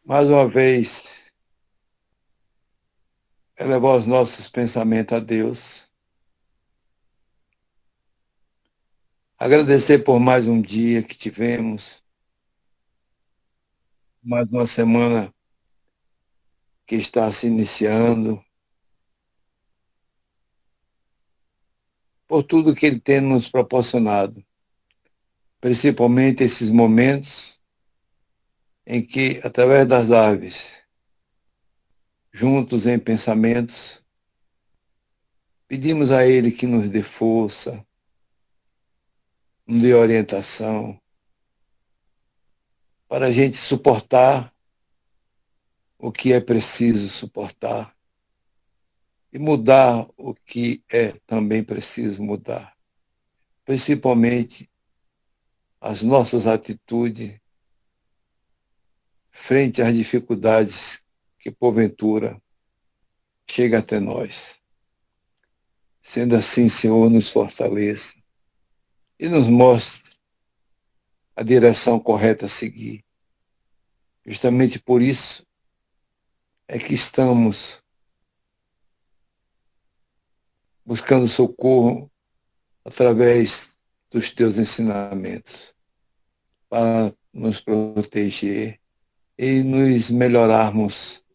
Mais uma vez, elevar os nossos pensamentos a Deus. Agradecer por mais um dia que tivemos, mais uma semana que está se iniciando, por tudo que Ele tem nos proporcionado, principalmente esses momentos em que, através das aves, juntos em pensamentos, pedimos a Ele que nos dê força, nos dê orientação, para a gente suportar o que é preciso suportar e mudar o que é também preciso mudar, principalmente as nossas atitudes frente às dificuldades que porventura chega até nós. Sendo assim, Senhor, nos fortaleça e nos mostre a direção correta a seguir. Justamente por isso é que estamos buscando socorro através dos teus ensinamentos para nos proteger e nos melhorarmos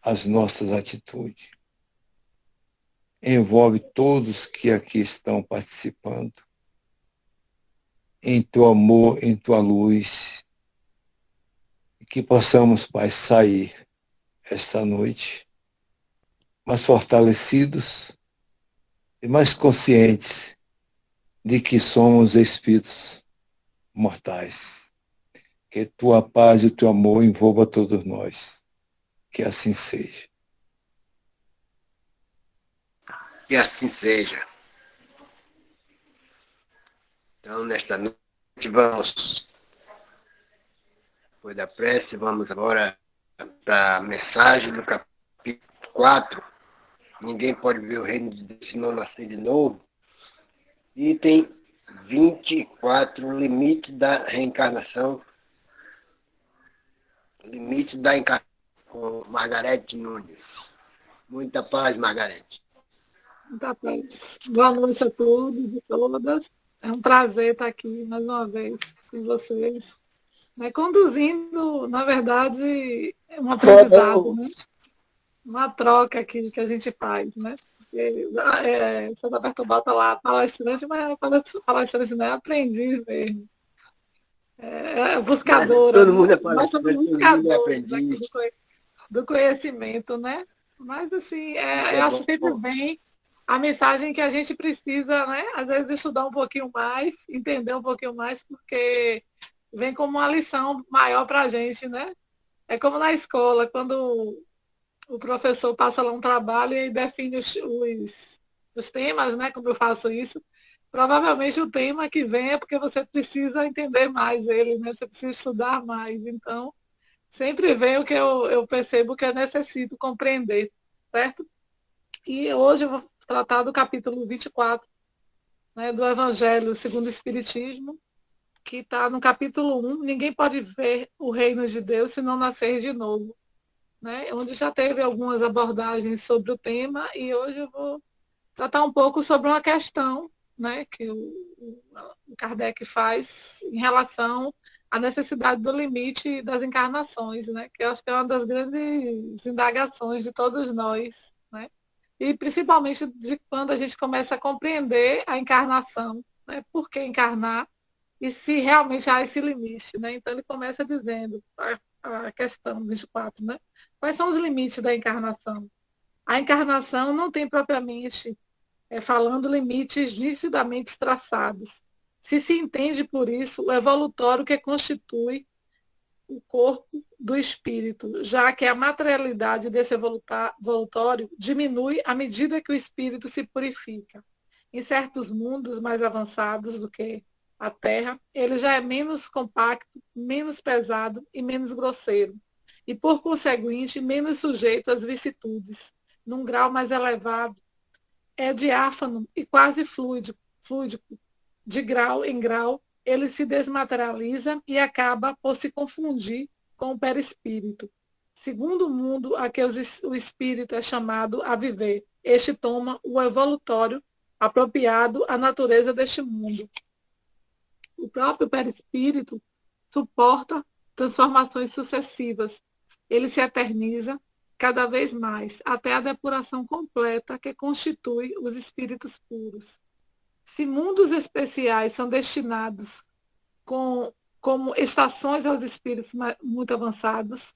as nossas atitudes. Envolve todos que aqui estão participando em teu amor, em tua luz, e que possamos, Pai, sair esta noite mais fortalecidos e mais conscientes de que somos espíritos mortais. Que tua paz e o teu amor envolva todos nós. Que assim seja. Que assim seja. Então, nesta noite, vamos, depois da prece, vamos agora para a mensagem do capítulo 4. Ninguém pode ver o reino de Deus se não nascer de novo. Item 24, limite da reencarnação. Limite da encarnação, com Margarete Nunes. Muita paz, Margarete. Muita paz. Boa noite a todos e todas. É um prazer estar aqui mais uma vez com vocês, né, conduzindo, na verdade, um aprendizado, né? Uma troca aqui que a gente faz, né? Santa Bertobal está lá palestrante, mas palestrante não é aprendiz mesmo. É buscadora, Todo né? mundo é Nós somos palestrante, todo mundo é buscadores aqui aprendiz. do conhecimento, né? Mas, assim, Isso é eu acho que sempre bom. vem a mensagem que a gente precisa, né? Às vezes, estudar um pouquinho mais, entender um pouquinho mais, porque vem como uma lição maior para a gente, né? É como na escola, quando o professor passa lá um trabalho e define os temas, né? Como eu faço isso. Provavelmente o tema que vem é porque você precisa entender mais ele, né? Você precisa estudar mais. Então, sempre vem o que eu percebo que eu necessito compreender, certo? E hoje eu vou tratar do capítulo 24, né, do Evangelho segundo o Espiritismo, que está no capítulo 1, ninguém pode ver o reino de Deus se não nascer de novo, né? Onde já teve algumas abordagens sobre o tema e hoje eu vou tratar um pouco sobre uma questão, né, que o Kardec faz em relação à necessidade do limite das encarnações, né, que eu acho que é uma das grandes indagações de todos nós, né, e principalmente de quando a gente começa a compreender a encarnação, né, por que encarnar e se realmente há esse limite, né. Então ele começa dizendo a questão 24, né, quais são os limites da encarnação? A encarnação não tem propriamente falando limites nitidamente traçados. Se entende por isso o evolutório que constitui o corpo do espírito, já que a materialidade desse evolutório diminui à medida que o espírito se purifica. Em certos mundos mais avançados do que a Terra, ele já é menos compacto, menos pesado e menos grosseiro, e, por conseguinte, menos sujeito às vicissitudes. Num grau mais elevado, é diáfano e quase fluido, de grau em grau, ele se desmaterializa e acaba por se confundir com o perispírito. Segundo o mundo a que o espírito é chamado a viver, este toma o evolutório apropriado à natureza deste mundo. O próprio perispírito suporta transformações sucessivas. Ele se eterniza cada vez mais, até a depuração completa que constitui os espíritos puros. Se mundos especiais são destinados como estações aos espíritos muito avançados,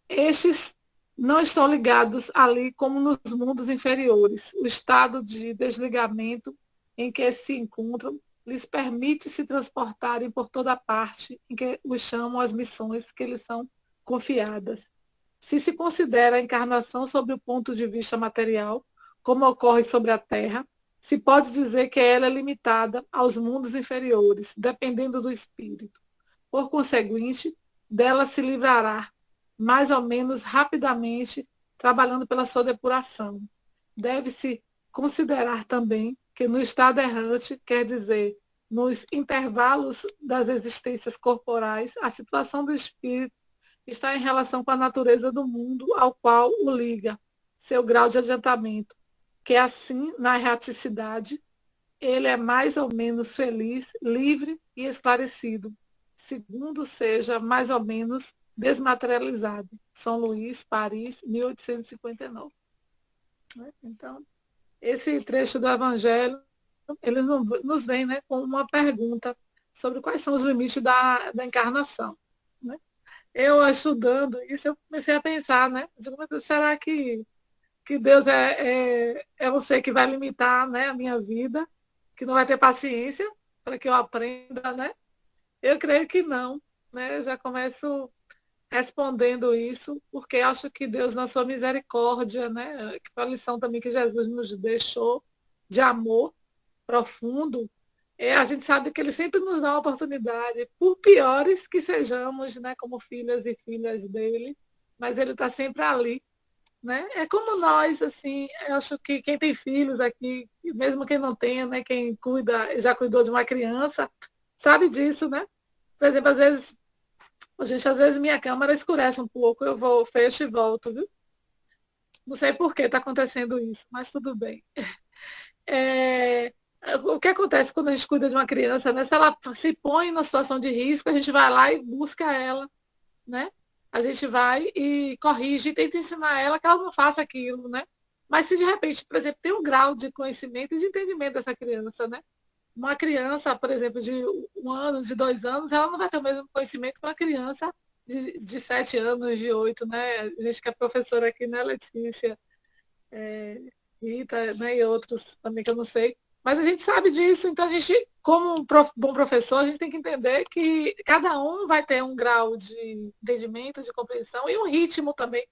estes não estão ligados ali como nos mundos inferiores. O estado de desligamento em que se encontram lhes permite se transportarem por toda parte em que os chamam as missões que lhes são confiadas. Se considera a encarnação sob o ponto de vista material, como ocorre sobre a Terra, se pode dizer que ela é limitada aos mundos inferiores, dependendo do espírito. Por conseguinte, dela se livrará, mais ou menos rapidamente, trabalhando pela sua depuração. Deve-se considerar também que no estado errante, quer dizer, nos intervalos das existências corporais, a situação do espírito está em relação com a natureza do mundo ao qual o liga, seu grau de adiantamento, que assim, na erraticidade, ele é mais ou menos feliz, livre e esclarecido, segundo seja mais ou menos desmaterializado. São Luís, Paris, 1859. Então, esse trecho do Evangelho, ele nos vem, né, com uma pergunta sobre quais são os limites da encarnação. Né? Eu, estudando isso, eu comecei a pensar, né? Será que Deus é você que vai limitar, né, a minha vida, que não vai ter paciência para que eu aprenda, né? Eu creio que não, né? Eu já começo respondendo isso, porque acho que Deus, na sua misericórdia, né, que foi a lição também que Jesus nos deixou de amor profundo, a gente sabe que ele sempre nos dá uma oportunidade, por piores que sejamos, né, como filhas e filhas dele, mas ele está sempre ali. Né? É como nós, assim, eu acho que quem tem filhos aqui, mesmo quem não tenha, né, quem cuida, já cuidou de uma criança, sabe disso, né? Por exemplo, às vezes minha câmera escurece um pouco, eu fecho e volto, viu? Não sei por que está acontecendo isso, mas tudo bem. O que acontece quando a gente cuida de uma criança, né? Se ela se põe numa situação de risco, a gente vai lá e busca ela, né? A gente vai e corrige e tenta ensinar ela que ela não faça aquilo, né? Mas se de repente, por exemplo, tem um grau de conhecimento e de entendimento dessa criança, né? Uma criança, por exemplo, de 1 ano, de 2 anos, ela não vai ter o mesmo conhecimento que uma criança de 7 anos, de 8, né? A gente que é professora aqui, né, Letícia, Rita, né, e outros também que eu não sei. Mas a gente sabe disso, então a gente, como um bom professor, a gente tem que entender que cada um vai ter um grau de entendimento, de compreensão e um ritmo também,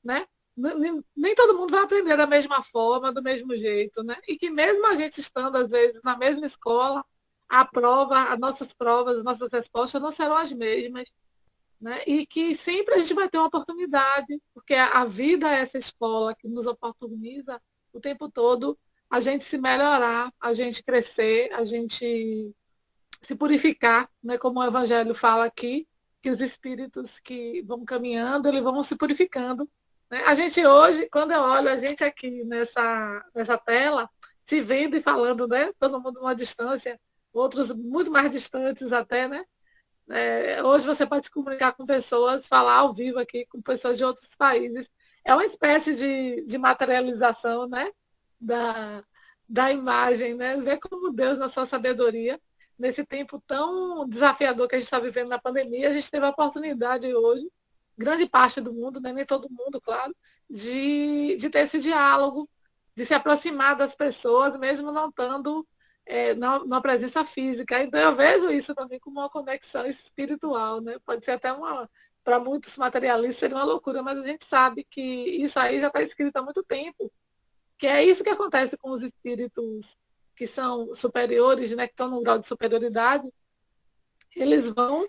né? Nem todo mundo vai aprender da mesma forma, do mesmo jeito, né? E que mesmo a gente estando, às vezes, na mesma escola, as nossas provas, as nossas respostas não serão as mesmas, né? E que sempre a gente vai ter uma oportunidade, porque a vida é essa escola que nos oportuniza o tempo todo a gente se melhorar, a gente crescer, a gente se purificar, né? Como o Evangelho fala aqui, que os espíritos que vão caminhando, eles vão se purificando. Né? A gente hoje, quando eu olho a gente aqui nessa tela, se vendo e falando, né? Todo mundo numa distância, outros muito mais distantes até, né? Hoje você pode se comunicar com pessoas, falar ao vivo aqui com pessoas de outros países. É uma espécie de materialização, né? Da imagem, né? Ver como Deus, na sua sabedoria, nesse tempo tão desafiador que a gente está vivendo na pandemia, a gente teve a oportunidade hoje, grande parte do mundo, né? Nem todo mundo, claro, de ter esse diálogo, de se aproximar das pessoas, mesmo não estando na presença física. Então eu vejo isso também como uma conexão espiritual, né? Pode ser até para muitos materialistas seria uma loucura, mas a gente sabe que isso aí já está escrito há muito tempo, que é isso que acontece com os espíritos que são superiores, né, que estão num grau de superioridade, eles vão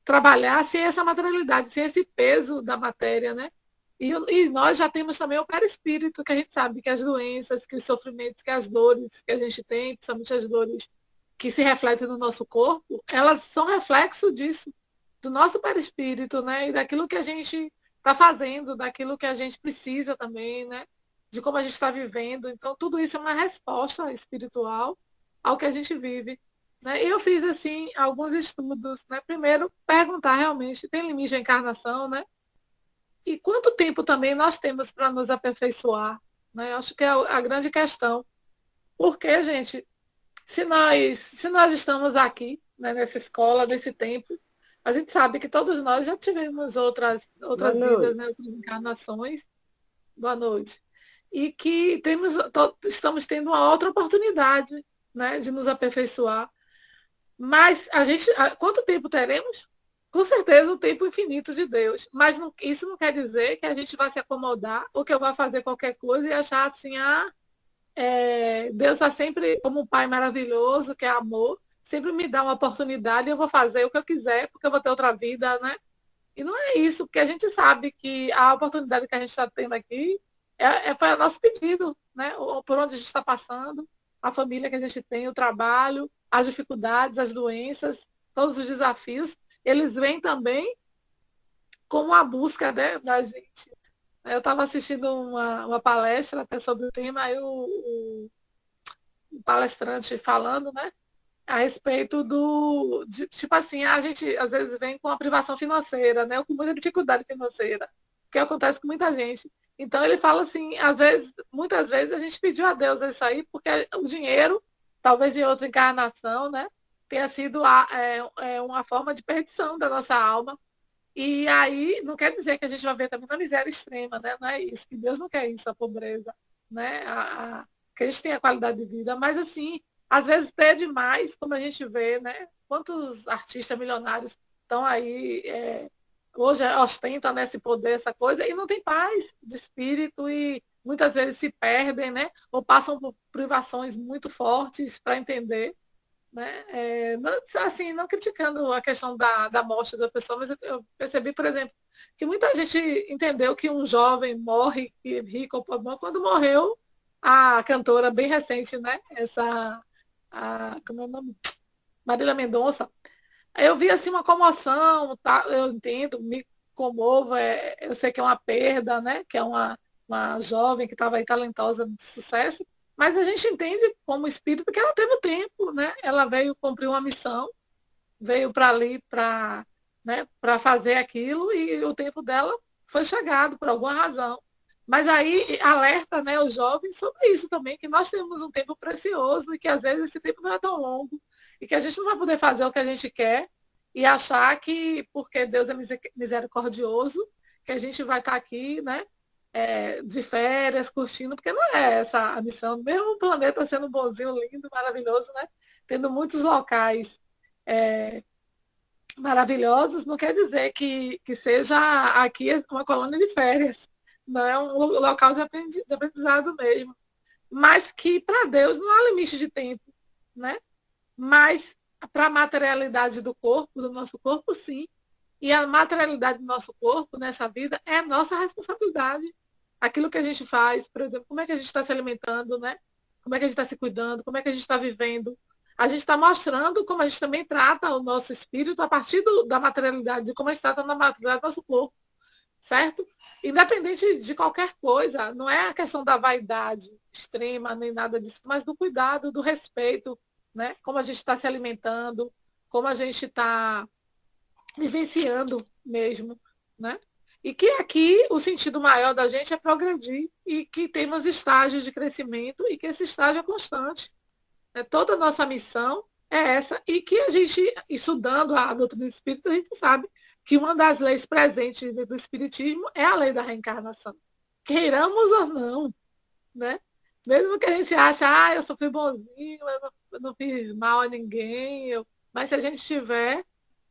trabalhar sem essa materialidade, sem esse peso da matéria, né? E nós já temos também o perispírito, que a gente sabe que as doenças, que os sofrimentos, que as dores que a gente tem, principalmente as dores que se refletem no nosso corpo, elas são reflexo disso, do nosso perispírito, né? E daquilo que a gente está fazendo, daquilo que a gente precisa também, né? De como a gente está vivendo. Então, tudo isso é uma resposta espiritual ao que a gente vive. Né? E eu fiz, assim, alguns estudos. Né? Primeiro, perguntar realmente, tem limite a encarnação, né? E quanto tempo também nós temos para nos aperfeiçoar? Né? Eu acho que é a grande questão. Porque, gente, se nós estamos aqui, né, nessa escola, nesse tempo, a gente sabe que todos nós já tivemos outras vidas, né, outras encarnações. Boa noite. E que estamos tendo uma outra oportunidade, né, de nos aperfeiçoar. Mas quanto tempo teremos? Com certeza o tempo infinito de Deus. Mas isso não quer dizer que a gente vai se acomodar ou que eu vá fazer qualquer coisa e achar assim, Deus está sempre como um pai maravilhoso, que é amor, sempre me dá uma oportunidade e eu vou fazer o que eu quiser, porque eu vou ter outra vida, né? E não é isso, porque a gente sabe que a oportunidade que a gente está tendo aqui foi o nosso pedido, né? Por onde a gente está passando, a família que a gente tem, o trabalho, as dificuldades, as doenças, todos os desafios, eles vêm também como uma busca, né, da gente. Eu estava assistindo uma palestra até sobre o tema, aí o palestrante falando, né, a respeito tipo assim, a gente às vezes vem com a privação financeira, né, ou com muita dificuldade financeira, que acontece com muita gente. Então ele fala assim, muitas vezes a gente pediu a Deus isso aí, porque o dinheiro, talvez em outra encarnação, né, tenha sido uma forma de perdição da nossa alma. E aí não quer dizer que a gente vai ver também na miséria extrema, né? Não é isso, que Deus não quer isso, a pobreza, né? Que a gente tenha qualidade de vida, mas assim, às vezes ter demais, como a gente vê, né? Quantos artistas milionários estão aí, hoje ostentam, né, esse poder, essa coisa, e não tem paz de espírito e muitas vezes se perdem, né? Ou passam por privações muito fortes para entender. Né? Não criticando a questão da morte da pessoa, mas eu percebi, por exemplo, que muita gente entendeu que um jovem morre rico ou pobre quando morreu a cantora bem recente, né? Como é o nome? Marília Mendonça. Eu vi assim uma comoção, tá? Eu entendo, me comovo, eu sei que é uma perda, né? Que é uma jovem que estava aí talentosa de sucesso, mas a gente entende como espírito que ela teve o tempo, né? Ela veio cumprir uma missão, veio para ali para, né, para fazer aquilo e o tempo dela foi chegado por alguma razão. Mas aí alerta, né, os jovens sobre isso também, que nós temos um tempo precioso e que às vezes esse tempo não é tão longo e que a gente não vai poder fazer o que a gente quer e achar que porque Deus é misericordioso, que a gente vai estar aqui, né, de férias, curtindo, porque não é essa a missão. Mesmo o planeta sendo bonzinho, lindo, maravilhoso, né? Tendo muitos locais maravilhosos, não quer dizer que seja aqui uma colônia de férias. Não é um local de aprendizado mesmo. Mas que para Deus não há limite de tempo, né? Mas para a materialidade do corpo, do nosso corpo, sim. E a materialidade do nosso corpo nessa vida é nossa responsabilidade. Aquilo que a gente faz, por exemplo, como é que a gente está se alimentando, né? Como é que a gente está se cuidando, como é que a gente está vivendo. A gente está mostrando como a gente também trata o nosso espírito a partir da materialidade, de como a gente trata na materialidade do nosso corpo, certo? Independente de qualquer coisa, não é a questão da vaidade extrema, nem nada disso, mas do cuidado, do respeito, né? Como a gente está se alimentando, como a gente está vivenciando mesmo, né? E que aqui o sentido maior da gente é progredir e que temos estágios de crescimento e que esse estágio é constante. Toda a nossa missão é essa e que a gente, estudando a doutrina espírita, a gente sabe que uma das leis presentes do espiritismo é a lei da reencarnação. Queiramos ou não, né? Mesmo que a gente ache, eu só fui bonzinho, eu não fiz mal a ninguém, mas se a gente tiver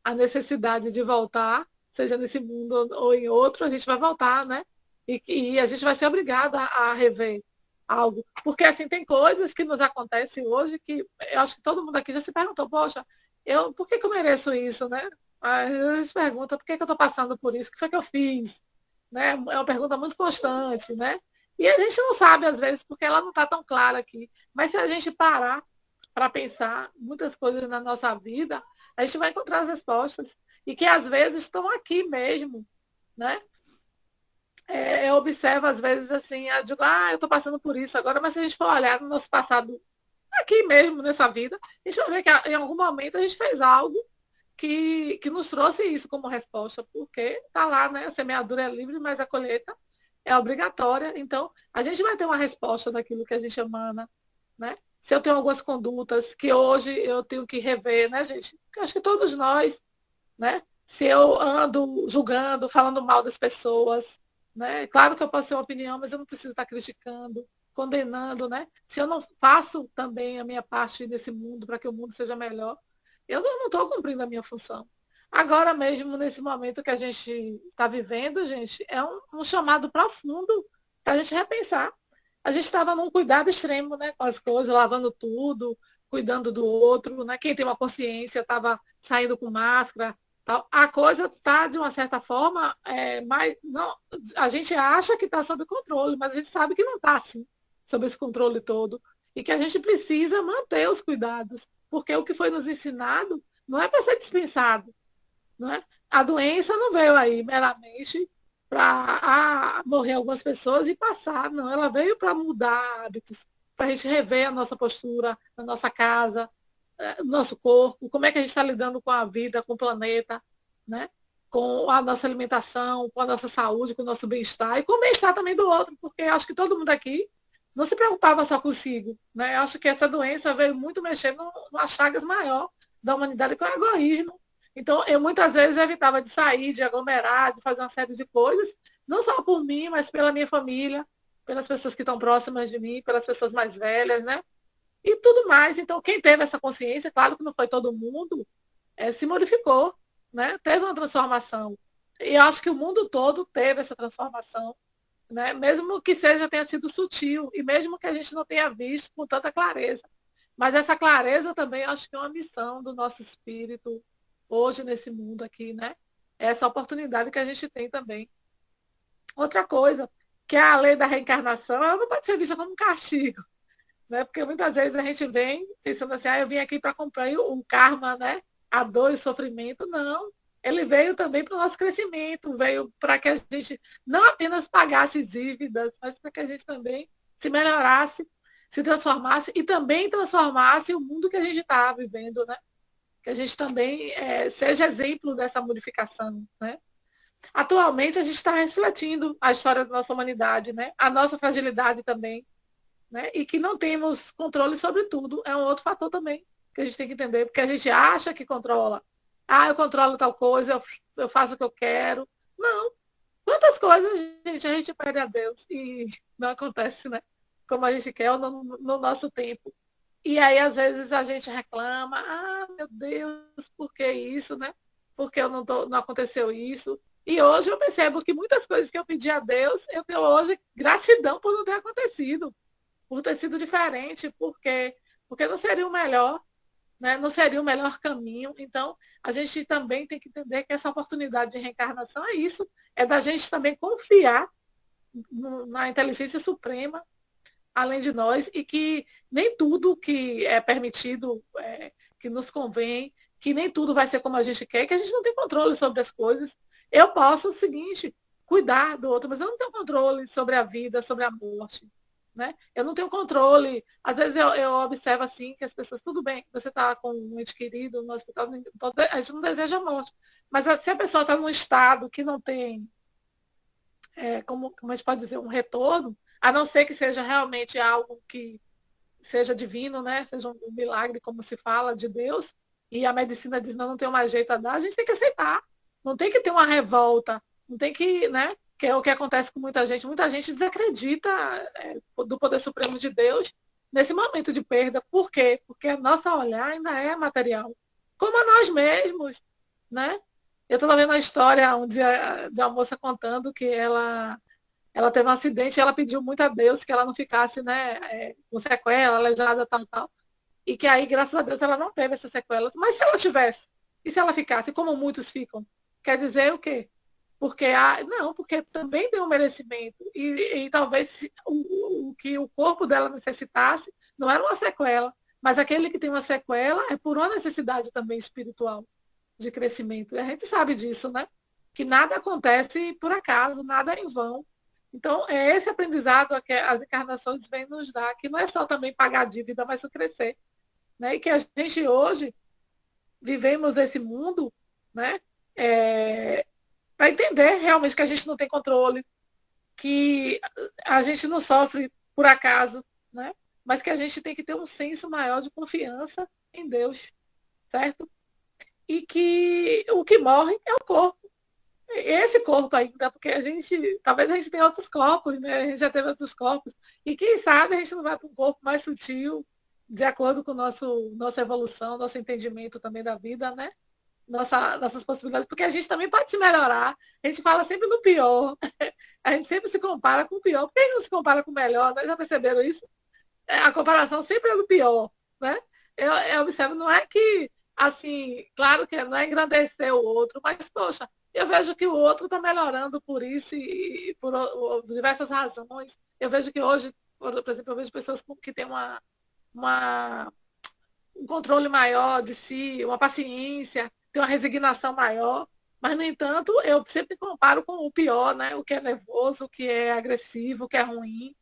a necessidade de voltar, seja nesse mundo ou em outro, a gente vai voltar, né? E a gente vai ser obrigada a rever algo. Porque, assim, tem coisas que nos acontecem hoje que eu acho que todo mundo aqui já se perguntou, poxa, por que eu mereço isso, né? Às vezes pergunta, por que eu estou passando por isso? O que foi que eu fiz? Né? É uma pergunta muito constante, né? E a gente não sabe, às vezes, porque ela não está tão clara aqui. Mas se a gente parar para pensar muitas coisas na nossa vida, a gente vai encontrar as respostas. E que às vezes estão aqui mesmo, né? Eu observo, às vezes, assim, eu digo, eu estou passando por isso agora, mas se a gente for olhar no nosso passado, aqui mesmo, nessa vida, a gente vai ver que em algum momento a gente fez algo que nos trouxe isso como resposta, porque está lá, né? A semeadura é livre, mas a colheita é obrigatória. Então, a gente vai ter uma resposta daquilo que a gente emana, né? Se eu tenho algumas condutas que hoje eu tenho que rever, né, gente? Acho que todos nós, né? Se eu ando julgando, falando mal das pessoas, né? Claro que eu posso ter uma opinião, mas eu não preciso estar criticando, condenando, né? Se eu não faço também a minha parte nesse mundo para que o mundo seja melhor, eu não estou cumprindo a minha função. Agora mesmo, nesse momento que a gente está vivendo, gente, é um chamado profundo para a gente repensar. A gente estava num cuidado extremo, né, com as coisas, lavando tudo, cuidando do outro, né? Quem tem uma consciência estava saindo com máscara. Tal. A coisa está, de uma certa forma, mas não, a gente acha que está sob controle, mas a gente sabe que não está assim, sob esse controle todo. E que a gente precisa manter os cuidados, porque o que foi nos ensinado não é para ser dispensado. Não é? A doença não veio aí meramente para morrer algumas pessoas e passar, não. Ela veio para mudar hábitos, para a gente rever a nossa postura, a nossa casa, nosso corpo, como é que a gente está lidando com a vida, com o planeta, né? Com a nossa alimentação, com a nossa saúde, com o nosso bem-estar e com o bem-estar também do outro, porque eu acho que todo mundo aqui não se preocupava só consigo. Né? Eu acho que essa doença veio muito mexer numa chagas maior da humanidade, que é o egoísmo. Então, eu muitas vezes evitava de sair, de aglomerar, de fazer uma série de coisas, não só por mim, mas pela minha família, pelas pessoas que estão próximas de mim, pelas pessoas mais velhas, né? E tudo mais. Então, quem teve essa consciência, claro que não foi todo mundo, se modificou, né? Teve uma transformação. E eu acho que o mundo todo teve essa transformação, né? Mesmo que tenha sido sutil, e mesmo que a gente não tenha visto com tanta clareza. Mas essa clareza também acho que é uma missão do nosso espírito hoje nesse mundo aqui, né? Essa oportunidade que a gente tem também. Outra coisa, que é a lei da reencarnação, ela não pode ser vista como um castigo, né? Porque muitas vezes a gente vem pensando assim, eu vim aqui para cumprir um karma, né? A dor e sofrimento. Não. Ele veio também para o nosso crescimento, veio para que a gente não apenas pagasse dívidas, mas para que a gente também se melhorasse, se transformasse e também transformasse o mundo que a gente está vivendo, né? Que a gente também seja exemplo dessa modificação, né? Atualmente a gente está refletindo a história da nossa humanidade, né? A nossa fragilidade também, né? E que não temos controle sobre tudo, é um outro fator também que a gente tem que entender, porque a gente acha que controla. Eu controlo tal coisa, eu faço o que eu quero. Não. Quantas coisas, gente, a gente pede a Deus e não acontece, né? Como a gente quer ou no nosso tempo. E aí, às vezes, a gente reclama, meu Deus, por que isso, né? Porque não aconteceu isso. E hoje eu percebo que muitas coisas que eu pedi a Deus, eu tenho hoje gratidão por não ter acontecido, por ter sido diferente, porque não seria o melhor, né? Não seria o melhor caminho. Então, a gente também tem que entender que essa oportunidade de reencarnação é isso, é da gente também confiar na inteligência suprema, além de nós, e que nem tudo que é permitido, que nos convém, que nem tudo vai ser como a gente quer, que a gente não tem controle sobre as coisas. Eu posso o seguinte, cuidar do outro, mas eu não tenho controle sobre a vida, sobre a morte. Né? Eu não tenho controle. Às vezes eu observo assim que as pessoas, tudo bem, você está com um ente querido no hospital, a gente não deseja a morte. Mas se a pessoa está num estado que não tem, como a gente pode dizer, um retorno, a não ser que seja realmente algo que seja divino, né? Seja um milagre, como se fala, de Deus, e a medicina diz, não tem mais jeito a dar, a gente tem que aceitar. Não tem que ter uma revolta, não tem que, né? Que é o que acontece com muita gente. Muita gente desacredita do poder supremo de Deus nesse momento de perda. Por quê? Porque a nossa olhar ainda é material. Como a nós mesmos, né? Eu estava vendo a história um dia de uma moça contando que ela teve um acidente e ela pediu muito a Deus que ela não ficasse, né, com sequela, aleijada, tal. E que aí, graças a Deus, ela não teve essa sequela. Mas se ela tivesse, e se ela ficasse, como muitos ficam? Quer dizer o quê? Porque porque também tem um merecimento. E talvez o que o corpo dela necessitasse não era uma sequela, Mas aquele que tem uma sequela é por uma necessidade também espiritual de crescimento. E a gente sabe disso, né? Que nada acontece por acaso, nada é em vão. Então, é esse aprendizado que as encarnações vêm nos dar, que não é só também pagar a dívida, mas o crescer. Né? E que a gente hoje vivemos esse mundo, né? Para entender realmente que a gente não tem controle, que a gente não sofre por acaso, né? Mas que a gente tem que ter um senso maior de confiança em Deus, certo? E que o que morre é o corpo. Esse corpo ainda, porque talvez a gente tenha outros corpos, né? A gente já teve outros corpos. E quem sabe a gente não vai para um corpo mais sutil, de acordo com nossa evolução, nosso entendimento também da vida, né? Nossas possibilidades, porque a gente também pode se melhorar. A gente fala sempre no pior. A gente sempre se compara com o pior. Por que a gente não se compara com o melhor? Nós já perceberam isso? A comparação sempre é do pior, né? Eu observo, não é que, assim, claro que não é engrandecer o outro, mas, poxa, eu vejo que o outro está melhorando por isso e por diversas razões. Eu vejo que hoje, por exemplo, eu vejo pessoas que têm um controle maior de si, uma paciência, tem uma resignação maior, mas, no entanto, eu sempre comparo com o pior, né? O que é nervoso, o que é agressivo, o que é ruim.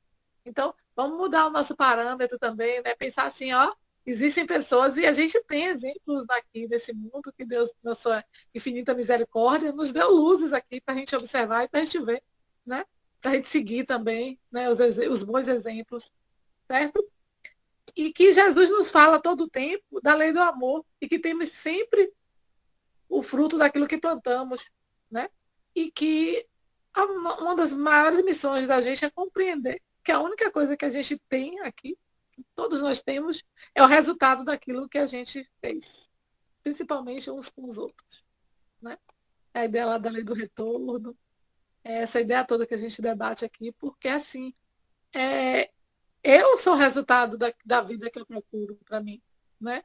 Então, vamos mudar o nosso parâmetro também, né? Pensar assim, ó, existem pessoas, e a gente tem exemplos aqui nesse mundo, que Deus, na sua infinita misericórdia, nos deu luzes aqui para a gente observar e para a gente ver, né? Para a gente seguir também, né? Os bons exemplos, certo? E que Jesus nos fala todo o tempo da lei do amor, e que temos sempre o fruto daquilo que plantamos, né? E que uma das maiores missões da gente é compreender que a única coisa que a gente tem aqui, que todos nós temos, é o resultado daquilo que a gente fez, principalmente uns com os outros, né? A ideia lá da lei do retorno, essa ideia toda que a gente debate aqui, porque assim, eu sou o resultado da vida que eu procuro para mim, né?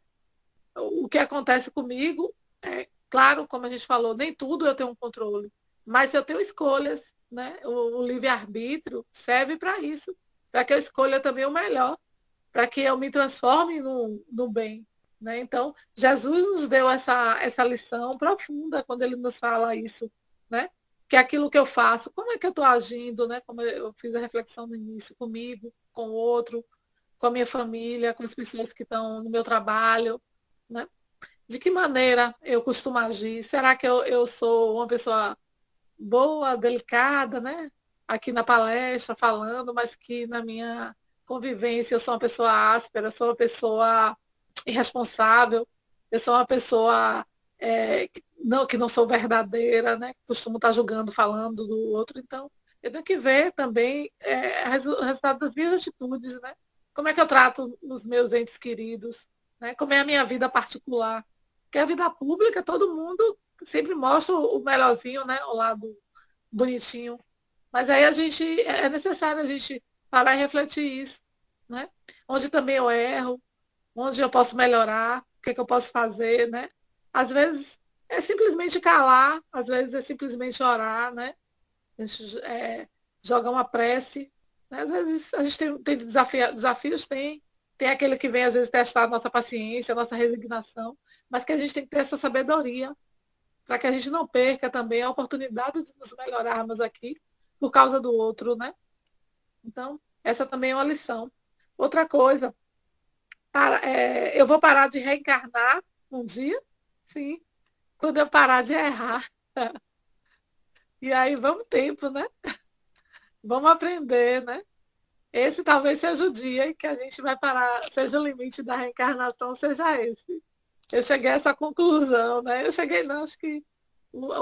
O que acontece comigo, claro, como a gente falou, nem tudo eu tenho um controle, mas eu tenho escolhas, né? O livre-arbítrio serve para isso, para que eu escolha também o melhor, para que eu me transforme no bem, né? Então, Jesus nos deu essa lição profunda quando ele nos fala isso, né? Que é aquilo que eu faço, como é que eu estou agindo, né? Como eu fiz a reflexão no início, comigo, com o outro, com a minha família, com as pessoas que estão no meu trabalho, né? De que maneira eu costumo agir? Será que eu sou uma pessoa boa, delicada, né? Aqui na palestra, falando, mas que na minha convivência eu sou uma pessoa áspera, eu sou uma pessoa irresponsável, eu sou uma pessoa que não sou verdadeira, né? Costumo estar julgando, falando do outro. Então, eu tenho que ver também o resultado das minhas atitudes, né? Como é que eu trato os meus entes queridos, né? Como é a minha vida particular. Porque a vida pública, todo mundo sempre mostra o melhorzinho, né? O lado bonitinho. Mas aí é necessário a gente parar e refletir isso, né? Onde também eu erro, onde eu posso melhorar, o que eu posso fazer, né? Às vezes é simplesmente calar, às vezes é simplesmente orar, né? A gente jogar uma prece, né? Às vezes a gente tem desafios, tem aquele que vem às vezes testar a nossa paciência, a nossa resignação, mas que a gente tem que ter essa sabedoria para que a gente não perca também a oportunidade de nos melhorarmos aqui por causa do outro, né? Então, essa também é uma lição. Outra coisa, eu vou parar de reencarnar um dia, sim, quando eu parar de errar. E aí vamos tempo, né? Vamos aprender, né? Esse talvez seja o dia em que a gente vai parar, seja o limite da reencarnação, seja esse. Eu cheguei a essa conclusão, né? Não, acho que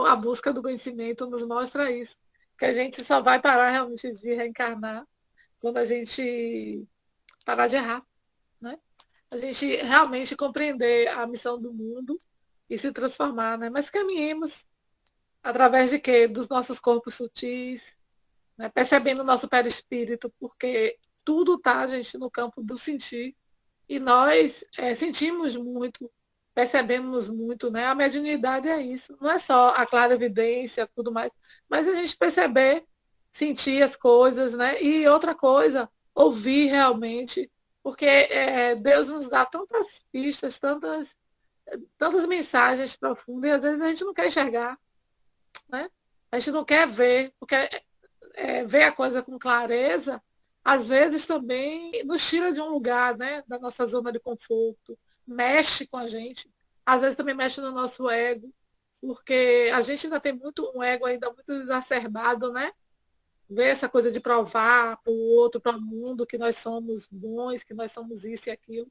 a busca do conhecimento nos mostra isso, que a gente só vai parar realmente de reencarnar quando a gente parar de errar, né? A gente realmente compreender a missão do mundo e se transformar, né? Mas caminhemos através de quê? Dos nossos corpos sutis, né? Percebendo o nosso perispírito, porque tudo está, gente, no campo do sentir. E nós sentimos muito, percebemos muito, né? A mediunidade é isso. Não é só a clarividência, tudo mais, mas a gente perceber, sentir as coisas, né? E outra coisa, ouvir realmente, porque Deus nos dá tantas pistas, tantas mensagens profundas, e às vezes a gente não quer enxergar, né? A gente não quer ver, porque ver a coisa com clareza, às vezes também nos tira de um lugar, né? Da nossa zona de conforto, mexe com a gente, às vezes também mexe no nosso ego, porque a gente ainda tem um ego ainda muito exacerbado, né? Ver essa coisa de provar para o outro, para o mundo, que nós somos bons, que nós somos isso e aquilo.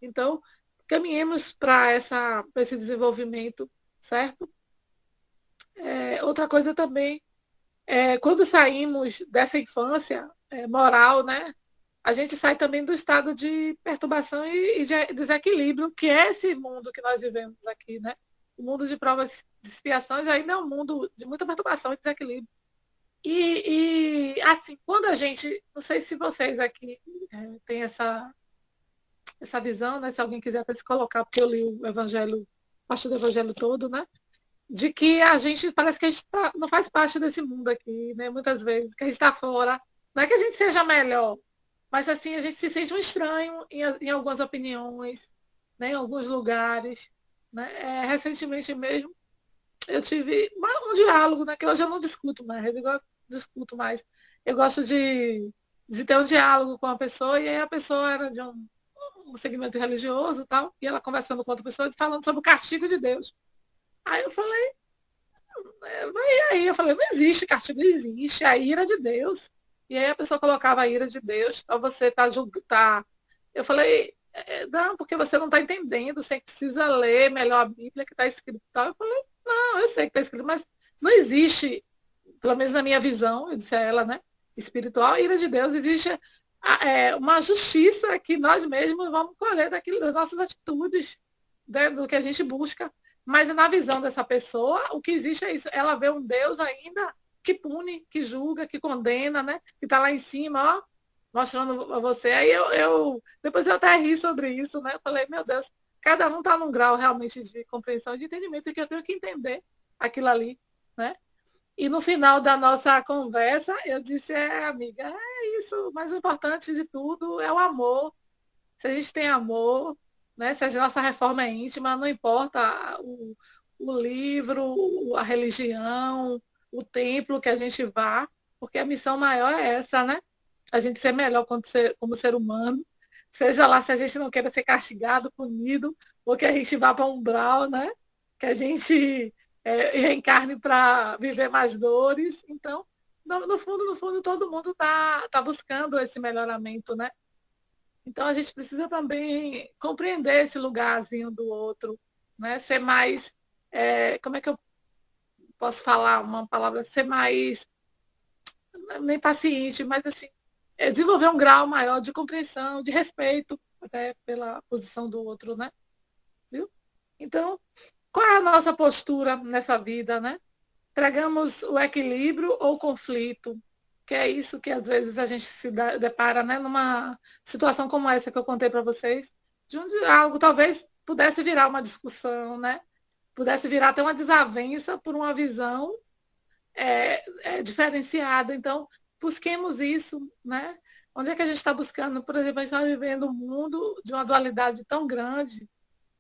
Então, caminhemos para esse desenvolvimento, certo? Outra coisa também, quando saímos dessa infância moral, né? A gente sai também do estado de perturbação e de desequilíbrio, que é esse mundo que nós vivemos aqui, né? O mundo de provas de expiações ainda é um mundo de muita perturbação e desequilíbrio. Assim, quando a gente, não sei se vocês aqui têm essa visão, né? Se alguém quiser até se colocar, porque eu li o Evangelho, parte do Evangelho todo, né? De que a gente parece que a gente não faz parte desse mundo aqui, né? Muitas vezes, que a gente está fora. Não é que a gente seja melhor, mas assim, a gente se sente um estranho em algumas opiniões, né? Em alguns lugares. Né? Recentemente mesmo, eu tive um diálogo, né? Que hoje eu não discuto mais, discuto mais. Eu gosto de ter um diálogo com a pessoa, e aí a pessoa era de um segmento religioso e tal, e ela conversando com outra pessoa, falando sobre o castigo de Deus. Aí eu falei, não existe castigo, existe a ira de Deus. E aí a pessoa colocava a ira de Deus, então você está julgando. Eu falei, não, porque você não está entendendo, você precisa ler melhor a Bíblia que está escrito tal. Eu falei, não, eu sei que está escrito, mas não existe, pelo menos na minha visão, eu disse a ela, né, espiritual, a ira de Deus, existe uma justiça que nós mesmos vamos colher das nossas atitudes, né, do que a gente busca. Mas na visão dessa pessoa, o que existe é isso. Ela vê um Deus ainda que pune, que julga, que condena, né? Que está lá em cima, ó, mostrando a você. Aí depois eu até ri sobre isso, né? Eu falei, meu Deus, cada um está num grau realmente de compreensão e de entendimento, que eu tenho que entender aquilo ali, né? E no final da nossa conversa, eu disse, amiga, isso, o mais importante de tudo é o amor. Se a gente tem amor, né? Se a nossa reforma é íntima, não importa o livro, a religião, o templo que a gente vá, porque a missão maior é essa, né? A gente ser melhor como ser humano, seja lá se a gente não queira ser castigado, punido, ou que a gente vá para um umbral, né? Que a gente reencarne para viver mais dores. Então, no fundo, todo mundo tá buscando esse melhoramento, né? Então, a gente precisa também compreender esse lugarzinho do outro, né? Ser mais, como é que eu posso falar uma palavra? Ser mais, nem paciente, mas assim, desenvolver um grau maior de compreensão, de respeito, até pela posição do outro, né? Viu? Então, qual é a nossa postura nessa vida, né? Tragamos o equilíbrio ou o conflito? Que é isso que às vezes a gente se depara, né, numa situação como essa que eu contei para vocês, de um diálogo talvez pudesse virar uma discussão, né? Pudesse virar até uma desavença por uma visão diferenciada. Então, busquemos isso, né? Onde é que a gente está buscando? Por exemplo, a gente está vivendo um mundo de uma dualidade tão grande,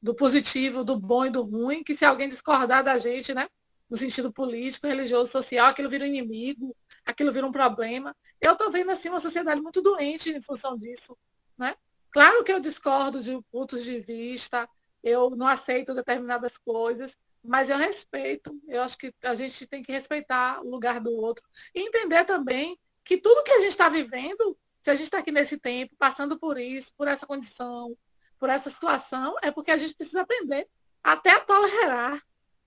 do positivo, do bom e do ruim, que se alguém discordar da gente, né? No sentido político, religioso, social, aquilo vira um inimigo, aquilo vira um problema. Eu estou vendo assim uma sociedade muito doente em função disso, né? Claro que eu discordo de pontos de vista, eu não aceito determinadas coisas, mas eu respeito. Eu acho que a gente tem que respeitar o lugar do outro e entender também que tudo que a gente está vivendo, se a gente está aqui nesse tempo, passando por isso, por essa condição, por essa situação, é porque a gente precisa aprender até a tolerar,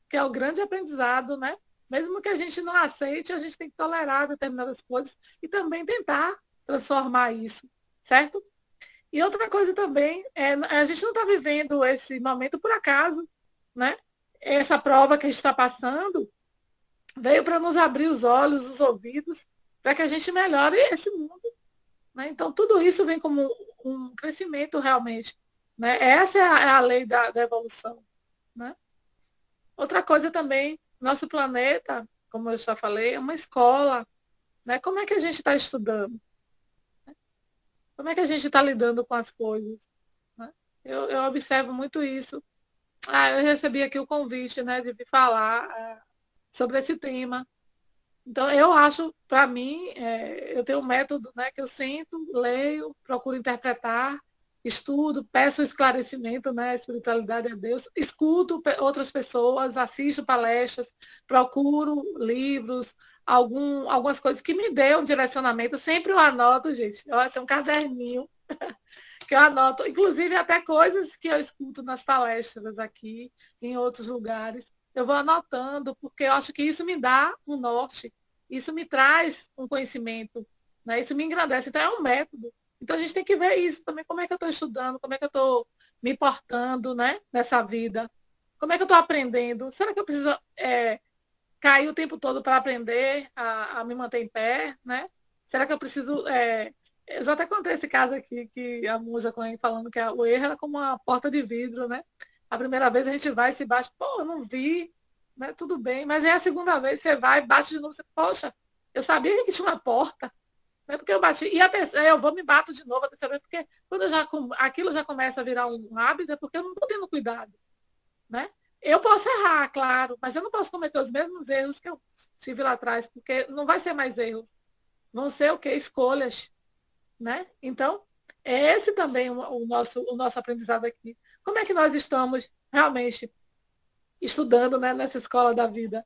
que é o grande aprendizado, né? Mesmo que a gente não aceite, a gente tem que tolerar determinadas coisas e também tentar transformar isso, certo? E outra coisa também, a gente não está vivendo esse momento por acaso, né? Essa prova que a gente está passando veio para nos abrir os olhos, os ouvidos, para que a gente melhore esse mundo. Né? Então, tudo isso vem como um crescimento realmente. Né? Essa é a lei da evolução. Né? Outra coisa também, nosso planeta, como eu já falei, é uma escola. Né? Como é que a gente está estudando? Como é que a gente está lidando com as coisas? Né? Eu observo muito isso. Eu recebi aqui o convite, né, de vir falar sobre esse tema. Então, eu acho, para mim, eu tenho um método, né, que eu sento, leio, procuro interpretar, estudo, peço esclarecimento, né, espiritualidade a Deus, escuto outras pessoas, assisto palestras, procuro livros, algumas coisas que me dêem um direcionamento. Sempre eu anoto, gente. Olha, tem um caderninho que eu anoto, inclusive até coisas que eu escuto nas palestras aqui, em outros lugares. Eu vou anotando, porque eu acho que isso me dá um norte, isso me traz um conhecimento, né? Isso me engrandece. Então, é um método. Então, a gente tem que ver isso também, como é que eu estou estudando, como é que eu estou me portando, né, nessa vida, como é que eu estou aprendendo. Será que eu preciso cair o tempo todo para aprender a me manter em pé, né? Será que eu preciso... eu já até contei esse caso aqui, que a Musa falando que o erro era como uma porta de vidro, né? A primeira vez a gente vai e se bate, pô, eu não vi, né? Tudo bem. Mas é a segunda vez, você vai, bate de novo, você, poxa, eu sabia que tinha uma porta, né? Porque eu bati. E a terceira, eu vou me bato de novo a terceira vez, porque quando aquilo já começa a virar um hábito, é porque eu não estou tendo cuidado, né? Eu posso errar, claro, mas eu não posso cometer os mesmos erros que eu tive lá atrás, porque não vai ser mais erros. Vão ser o quê? Escolhas, né? Então, é esse também o nosso aprendizado aqui. Como é que nós estamos realmente estudando, né, nessa escola da vida?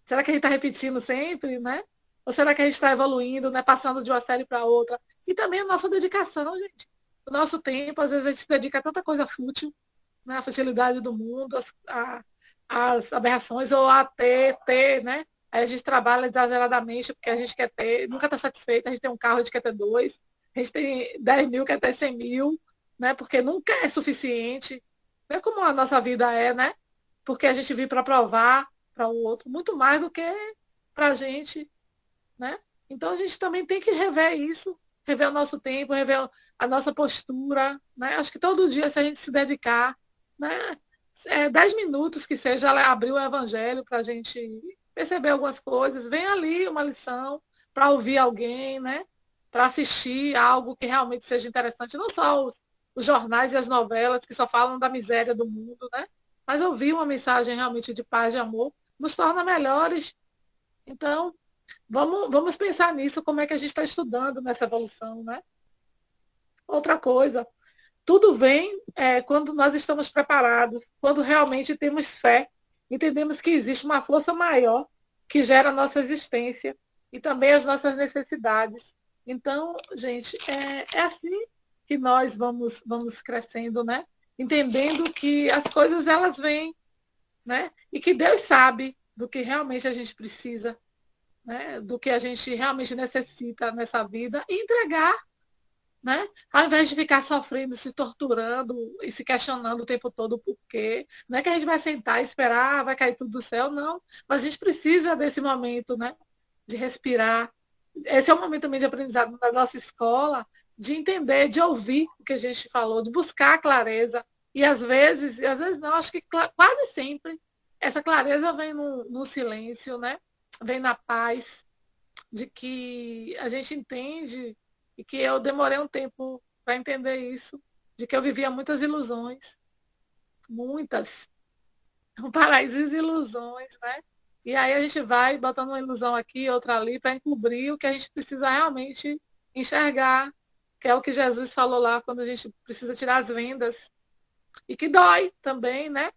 Será que a gente está repetindo sempre, né? Ou será que a gente está evoluindo, né, passando de uma série para outra? E também a nossa dedicação, gente. O nosso tempo, às vezes a gente se dedica a tanta coisa fútil, né? A futilidade do mundo, as aberrações, ou a ter, né? Aí a gente trabalha exageradamente porque a gente quer ter, nunca está satisfeito, a gente tem um carro, a gente quer ter dois, a gente tem 10 mil, quer ter 100 mil, né? Porque nunca é suficiente. Não é como a nossa vida é, né? Porque a gente vive para provar para o outro, muito mais do que para a gente, né? Então a gente também tem que rever isso, rever o nosso tempo, rever a nossa postura, né? Acho que todo dia, se a gente se dedicar, né? 10 minutos que seja, abrir o evangelho para a gente perceber algumas coisas, vem ali uma lição para ouvir alguém, né? Para assistir algo que realmente seja interessante, não só os jornais e as novelas que só falam da miséria do mundo, né? Mas ouvir uma mensagem realmente de paz e amor nos torna melhores. Então, vamos pensar nisso, como é que a gente está estudando nessa evolução, né? Outra coisa, tudo vem quando nós estamos preparados, quando realmente temos fé, entendemos que existe uma força maior que gera a nossa existência e também as nossas necessidades. Então, gente, é assim que nós vamos crescendo, né? Entendendo que as coisas elas vêm, né? E que Deus sabe do que realmente a gente precisa, né? Do que a gente realmente necessita nessa vida e entregar, né? Ao invés de ficar sofrendo, se torturando e se questionando o tempo todo o porquê. Não é que a gente vai sentar e esperar, vai cair tudo do céu, não. Mas a gente precisa desse momento, né? De respirar. Esse é um momento também de aprendizado da nossa escola, de entender, de ouvir o que a gente falou, de buscar a clareza. E às vezes não, acho que quase sempre, essa clareza vem no silêncio, né? Vem na paz, de que a gente entende, e que eu demorei um tempo para entender isso, de que eu vivia muitas ilusões, muitas, um paraíso de ilusões, né? E aí a gente vai botando uma ilusão aqui, outra ali, para encobrir o que a gente precisa realmente enxergar, que é o que Jesus falou lá, quando a gente precisa tirar as vendas. E que dói também, né?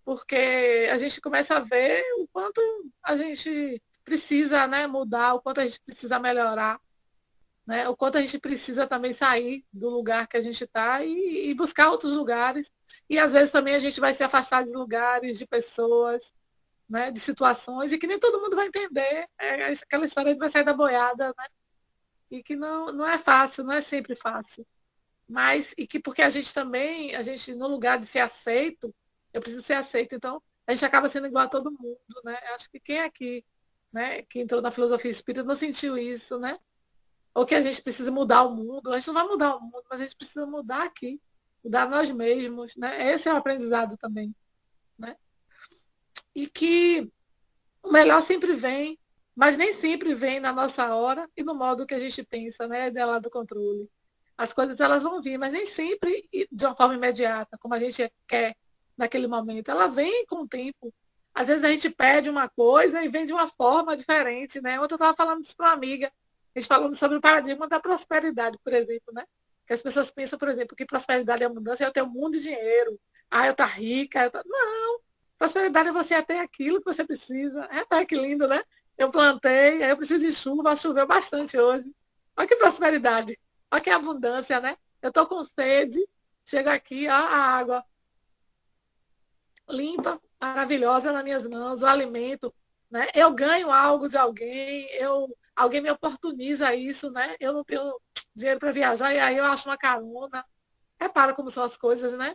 Porque a gente começa a ver o quanto a gente precisa, né, mudar, o quanto a gente precisa melhorar, né? O quanto a gente precisa também sair do lugar que a gente está e buscar outros lugares. E às vezes também a gente vai se afastar de lugares, de pessoas, né, de situações, e que nem todo mundo vai entender. Aquela história de vai sair da boiada, né? E que não é fácil, não é sempre fácil. Mas, e que porque a gente também, no lugar de ser aceito, eu preciso ser aceito, então a gente acaba sendo igual a todo mundo, né? Acho que quem aqui, né, que entrou na filosofia espírita não sentiu isso, né? Ou que a gente precisa mudar o mundo. A gente não vai mudar o mundo, mas a gente precisa mudar aqui, mudar nós mesmos, né? Esse é o aprendizado também, né? E que o melhor sempre vem, mas nem sempre vem na nossa hora e no modo que a gente pensa, né? De lá do controle. as coisas elas vão vir, mas nem sempre de uma forma imediata, como a gente quer naquele momento. Ela vem com o tempo. Às vezes a gente pede uma coisa e vem de uma forma diferente, né? Ontem eu estava falando isso para uma amiga, a gente falando sobre o paradigma da prosperidade, por exemplo, né? Que as pessoas pensam, por exemplo, que prosperidade é abundância, eu tenho um mundo de dinheiro, eu estou rica. Não, prosperidade é você ter aquilo que você precisa. Que lindo, né? Eu plantei, aí eu preciso de chuva, choveu bastante hoje. Olha que prosperidade, olha que abundância, né? Eu estou com sede, chego aqui, ó, a água limpa, maravilhosa nas minhas mãos, o alimento, né? Eu ganho algo de alguém, alguém me oportuniza isso, né? Eu não tenho dinheiro para viajar, e aí eu acho uma carona. Repara como são as coisas, né?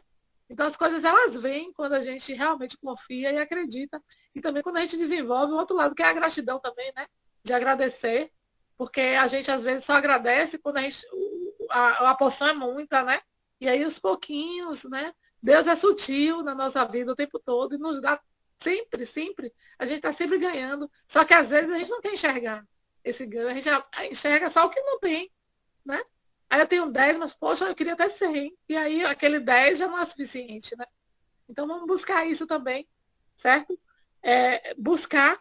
Então as coisas elas vêm quando a gente realmente confia e acredita. E também quando a gente desenvolve o outro lado, que é a gratidão também, né? De agradecer, porque a gente às vezes só agradece quando a porção é muita, né? E aí os pouquinhos, né? Deus é sutil na nossa vida o tempo todo e nos dá sempre, sempre. A gente está sempre ganhando. Só que às vezes a gente não quer enxergar esse ganho. A gente enxerga só o que não tem, né? Aí eu tenho 10, mas, poxa, eu queria ter 100. E aí aquele 10 já não é suficiente, né? Então vamos buscar isso também, certo? Buscar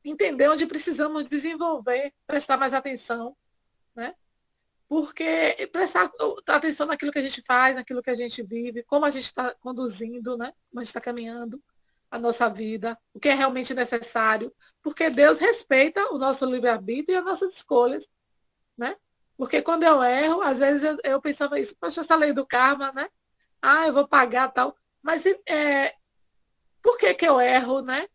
entender onde precisamos desenvolver, prestar mais atenção, né? Porque prestar atenção naquilo que a gente faz, naquilo que a gente vive, como a gente está conduzindo, né? Como a gente está caminhando a nossa vida, o que é realmente necessário, porque Deus respeita o nosso livre-arbítrio e as nossas escolhas, né? Porque quando eu erro, às vezes eu pensava isso, poxa, essa lei do karma, né? Eu vou pagar tal. Mas por que eu erro, né?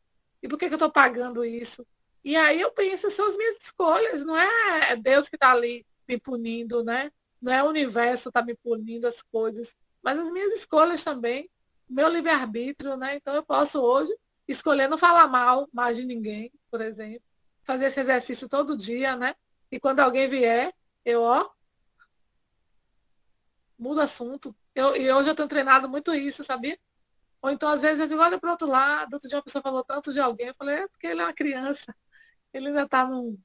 E por que eu estou pagando isso? E aí eu penso, são as minhas escolhas, não é Deus que está ali me punindo, né? Não é o universo que está me punindo as coisas, mas as minhas escolhas também, meu livre-arbítrio, né? Então eu posso hoje escolher não falar mal mais de ninguém, por exemplo, fazer esse exercício todo dia, né? E quando alguém vier, eu, mudo assunto. E hoje eu tenho treinado muito isso, sabia? Ou então, às vezes, eu digo, olha para o outro lado, outro dia uma pessoa falou tanto de alguém, eu falei, porque ele é uma criança, ele ainda está num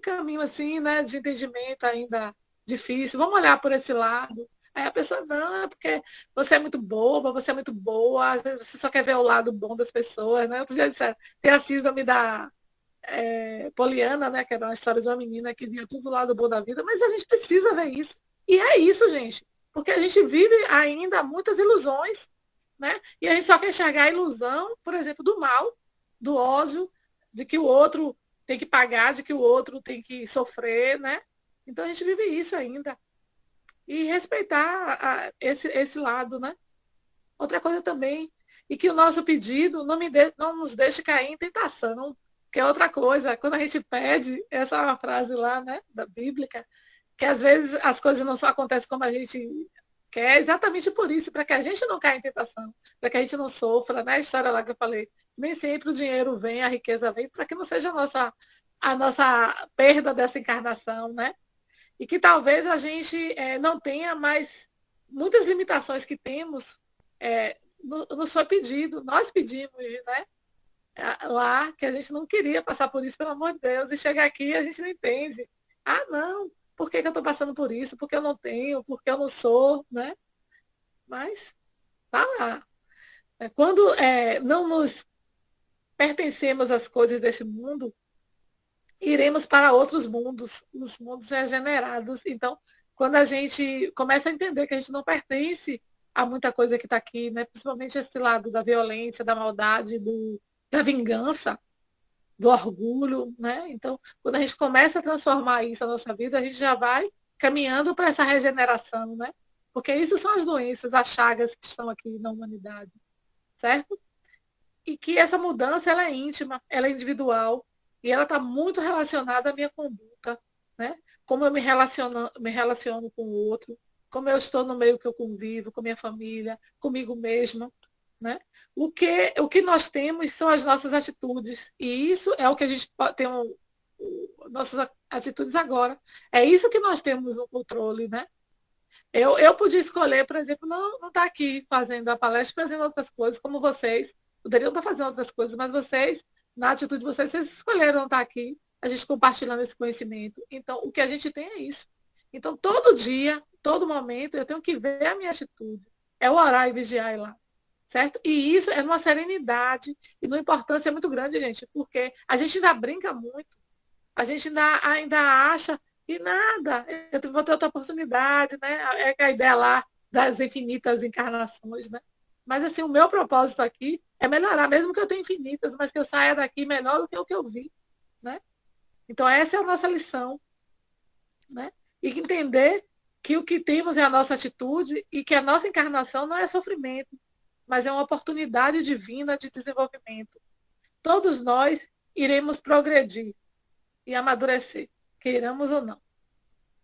caminho assim, né, de entendimento ainda difícil, vamos olhar por esse lado. Aí a pessoa, não, é porque você é muito boba, você é muito boa, às vezes você só quer ver o lado bom das pessoas, né? Outro dia disseram, tem a síndrome da Poliana, né, que era uma história de uma menina que via tudo o lado bom da vida, mas a gente precisa ver isso. E é isso, gente, porque a gente vive ainda muitas ilusões, né? E a gente só quer enxergar a ilusão, por exemplo, do mal, do ódio, de que o outro tem que pagar, de que o outro tem que sofrer, né? Então a gente vive isso ainda. E respeitar esse lado, né? Outra coisa também, e que o nosso pedido não nos deixe cair em tentação, que é outra coisa. Quando a gente pede, essa é uma frase lá, né, da Bíblia, que às vezes as coisas não só acontecem como a gente quer, exatamente por isso, para que a gente não caia em tentação, para que a gente não sofra, né? A história lá que eu falei, nem sempre o dinheiro vem, a riqueza vem, para que não seja a nossa perda dessa encarnação, né? E que talvez a gente não tenha mais muitas limitações que temos, nos foi pedido, nós pedimos, né? Lá, que a gente não queria passar por isso, pelo amor de Deus, e chegar aqui a gente não entende. Não, por que eu estou passando por isso? Porque eu não tenho, porque eu não sou, né? Mas tá lá. Quando não nos pertencemos às coisas desse mundo, iremos para outros mundos, os mundos regenerados. Então, quando a gente começa a entender que a gente não pertence a muita coisa que está aqui, né? Principalmente esse lado da violência, da maldade, da vingança, do orgulho, né? Então, quando a gente começa a transformar isso na nossa vida, a gente já vai caminhando para essa regeneração, né? Porque isso são as doenças, as chagas que estão aqui na humanidade, certo? E que essa mudança, ela é íntima, ela é individual, e ela está muito relacionada à minha conduta, né? Como eu me relaciono com o outro, como eu estou no meio que eu convivo, com minha família, comigo mesma, né? O que nós temos são as nossas atitudes, e isso é o que a gente tem nossas atitudes agora. É isso que nós temos no controle, né? Eu podia escolher, por exemplo, não estar aqui fazendo a palestra, fazendo outras coisas, como vocês poderiam estar fazendo outras coisas, mas vocês, na atitude de vocês escolheram estar aqui, a gente compartilhando esse conhecimento. Então, o que a gente tem é isso. Então, todo dia, todo momento, eu tenho que ver a minha atitude. É orar e vigiar lá. Certo? E isso é numa serenidade e numa importância muito grande, gente, porque a gente ainda brinca muito, a gente ainda acha que nada, eu vou ter outra oportunidade, né? É a ideia lá das infinitas encarnações, né? Mas assim, o meu propósito aqui é melhorar, mesmo que eu tenha infinitas, mas que eu saia daqui melhor do que o que eu vi, né? Então essa é a nossa lição, né? E entender que o que temos é a nossa atitude e que a nossa encarnação não é sofrimento, mas é uma oportunidade divina de desenvolvimento. Todos nós iremos progredir e amadurecer, queiramos ou não.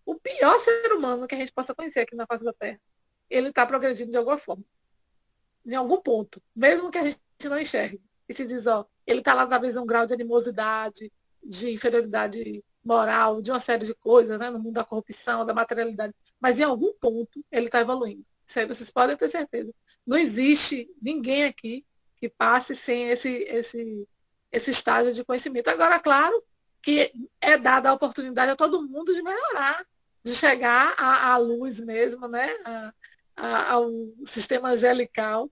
O pior ser humano que a gente possa conhecer aqui na face da Terra, ele está progredindo de alguma forma, em algum ponto, mesmo que a gente não enxergue. E se diz, ó, ele está lá talvez um grau de animosidade, de inferioridade moral, de uma série de coisas, né, no mundo da corrupção, da materialidade, mas em algum ponto ele está evoluindo. Isso aí vocês podem ter certeza. Não existe ninguém aqui que passe sem esse estágio de conhecimento. Agora, claro que é dada a oportunidade a todo mundo de melhorar, de chegar à luz mesmo, né? Ao sistema angelical.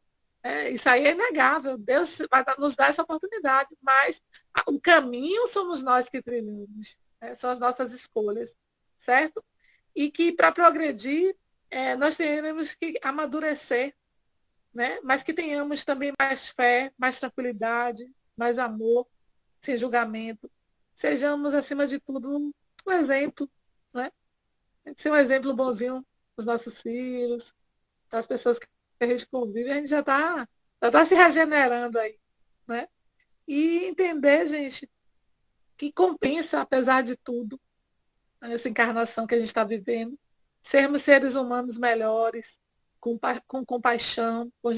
Isso aí é inegável. Deus vai nos dar essa oportunidade, mas o caminho somos nós que trilhamos, né? São as nossas escolhas, certo? E que para progredir, nós teremos que amadurecer, né? Mas que tenhamos também mais fé, mais tranquilidade, mais amor, sem julgamento. Sejamos, acima de tudo, um exemplo, né? Ser um exemplo bonzinho para os nossos filhos, para as pessoas que a gente convive, a gente já tá se regenerando aí, né? E entender, gente, que compensa, apesar de tudo, essa encarnação que a gente está vivendo, sermos seres humanos melhores, com compaixão, com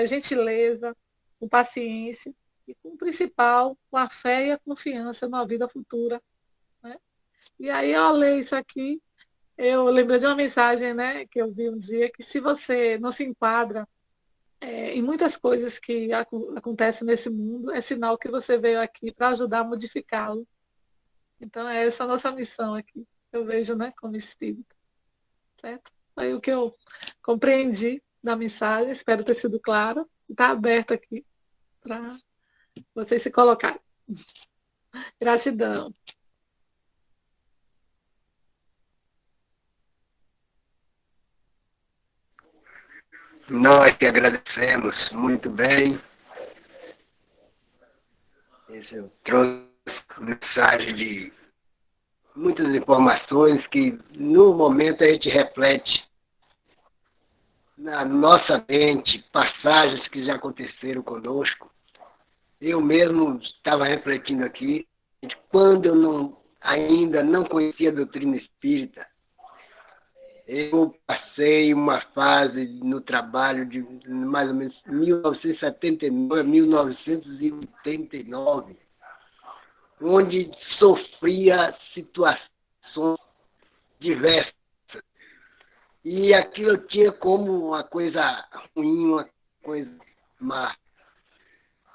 gentileza, com paciência e, com o principal, com a fé e a confiança numa vida futura, né? E aí, eu leio isso aqui, eu lembrei de uma mensagem, né, que eu vi um dia, que se você não se enquadra em muitas coisas que acontecem nesse mundo, é sinal que você veio aqui para ajudar a modificá-lo. Então, é essa a nossa missão aqui, eu vejo, né, como espírito, certo? Aí o que eu compreendi da mensagem, espero ter sido claro, está aberto aqui para vocês se colocarem. Gratidão. Nós que agradecemos muito bem. Esse eu trouxe mensagem de muitas informações que, no momento, a gente reflete na nossa mente, passagens que já aconteceram conosco. Eu mesmo estava refletindo aqui, quando eu ainda não conhecia a doutrina espírita, eu passei uma fase no trabalho de mais ou menos 1979 a 1989, onde sofria situações diversas. E aquilo eu tinha como uma coisa ruim, uma coisa má.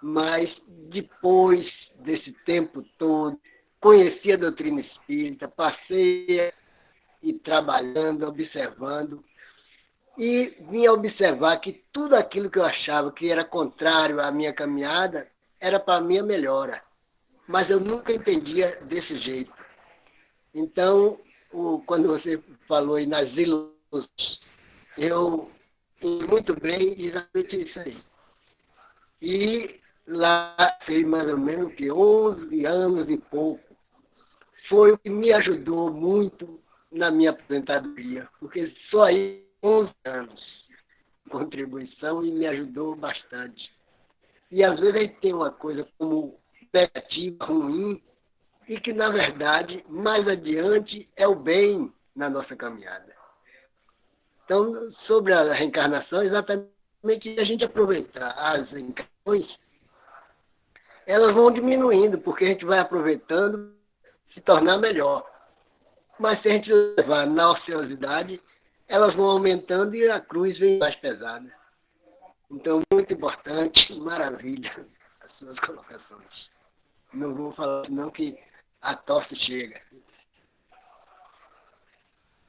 Mas depois desse tempo todo, conheci a doutrina espírita, passei e trabalhando, observando, e vim a observar que tudo aquilo que eu achava que era contrário à minha caminhada era para a minha melhora. Mas eu nunca entendia desse jeito. Então, quando você falou aí nas ilusões, eu entendi muito bem exatamente isso aí. E lá, fez mais ou menos que 11 anos e pouco, foi o que me ajudou muito na minha aposentadoria, porque só aí 11 anos de contribuição e me ajudou bastante. E às vezes a gente tem uma coisa como negativa, ruim, e que, na verdade, mais adiante é o bem na nossa caminhada. Então, sobre a reencarnação, exatamente a gente aproveitar as encarnações, elas vão diminuindo, porque a gente vai aproveitando se tornar melhor. Mas se a gente levar na ociosidade, elas vão aumentando e a cruz vem mais pesada. Então, muito importante, maravilha, as suas colocações. Não vou falar senão que a tosse chega.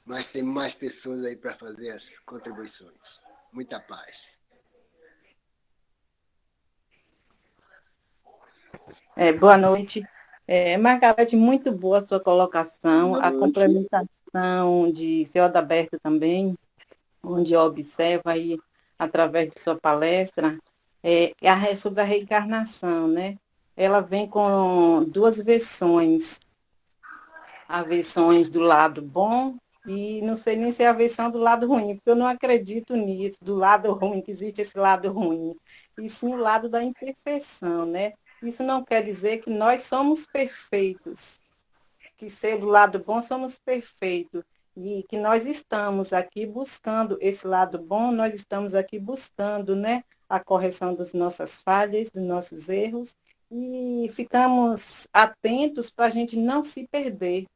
mas tem mais pessoas aí para fazer as contribuições. Muita paz. Boa noite. Margarete, muito boa a sua colocação, a complementação de seu Adalberto também, onde observa aí, através de sua palestra, sobre a reencarnação, né? Ela vem com duas versões, as versões do lado bom e não sei nem se é a versão do lado ruim, porque eu não acredito nisso, do lado ruim, que existe esse lado ruim, e sim o lado da imperfeição, né? Isso não quer dizer que nós somos perfeitos, que ser do lado bom somos perfeitos, e que nós estamos aqui buscando esse lado bom, nós estamos aqui buscando, né, a correção das nossas falhas, dos nossos erros, e ficamos atentos para a gente não se perder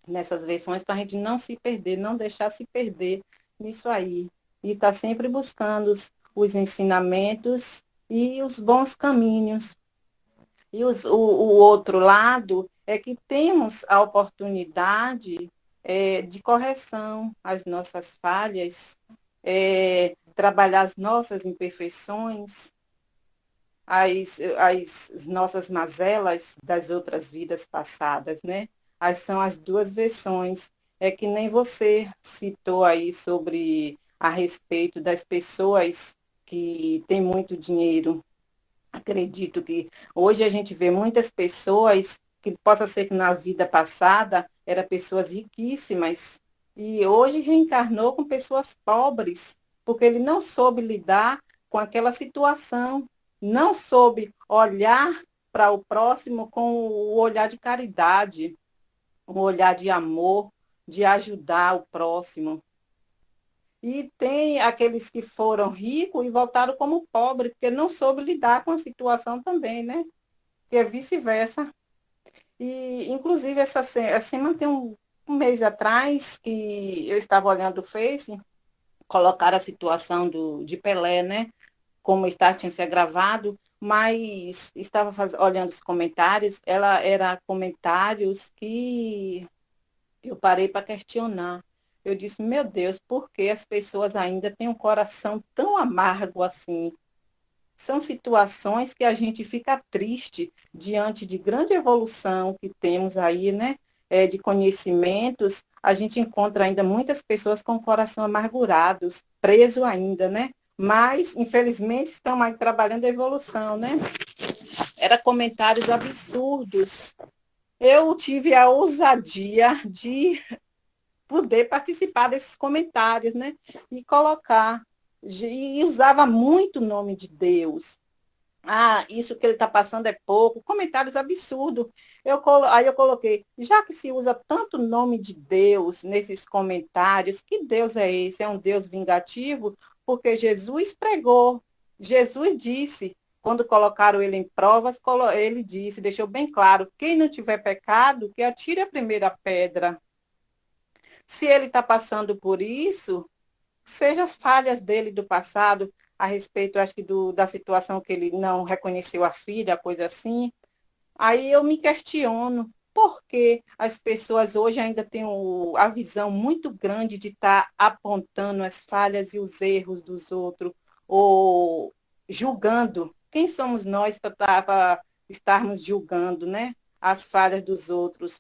nessas versões, para a gente não se perder, não deixar se perder nisso aí. E estar sempre buscando os ensinamentos e os bons caminhos. E o outro lado é que temos a oportunidade de correção às nossas falhas, trabalhar as nossas imperfeições, as nossas mazelas das outras vidas passadas, né? São as duas versões. É que nem você citou aí sobre a respeito das pessoas que têm muito dinheiro. Acredito que hoje a gente vê muitas pessoas que possa ser que na vida passada eram pessoas riquíssimas e hoje reencarnou com pessoas pobres, porque ele não soube lidar com aquela situação, não soube olhar para o próximo com o olhar de caridade, um olhar de amor, de ajudar o próximo. E tem aqueles que foram ricos e voltaram como pobres, porque não soube lidar com a situação também, né? Que é vice-versa. E, inclusive, essa semana tem um mês atrás que eu estava olhando o Face, colocaram a situação de Pelé, né? Como está, tinha sido gravado, mas estava olhando os comentários, ela era comentários que eu parei para questionar. Eu disse, meu Deus, por que as pessoas ainda têm um coração tão amargo assim? São situações que a gente fica triste diante de grande evolução que temos aí, né? De conhecimentos, a gente encontra ainda muitas pessoas com o coração amargurados, preso ainda, né? Mas, infelizmente, estão aí trabalhando a evolução, né? Era comentários absurdos. Eu tive a ousadia de poder participar desses comentários, né? E colocar. E usava muito o nome de Deus. Isso que ele está passando é pouco. Comentários absurdos. Aí eu coloquei, já que se usa tanto o nome de Deus nesses comentários, que Deus é esse? É um Deus vingativo? Porque Jesus pregou. Jesus disse, quando colocaram ele em provas, ele disse, deixou bem claro, quem não tiver pecado, que atire a primeira pedra. Se ele está passando por isso, seja as falhas dele do passado, a respeito, acho que da situação que ele não reconheceu a filha, coisa assim, aí eu me questiono por que as pessoas hoje ainda têm a visão muito grande de estar apontando as falhas e os erros dos outros, ou julgando. Quem somos nós para estarmos julgando, né, as falhas dos outros?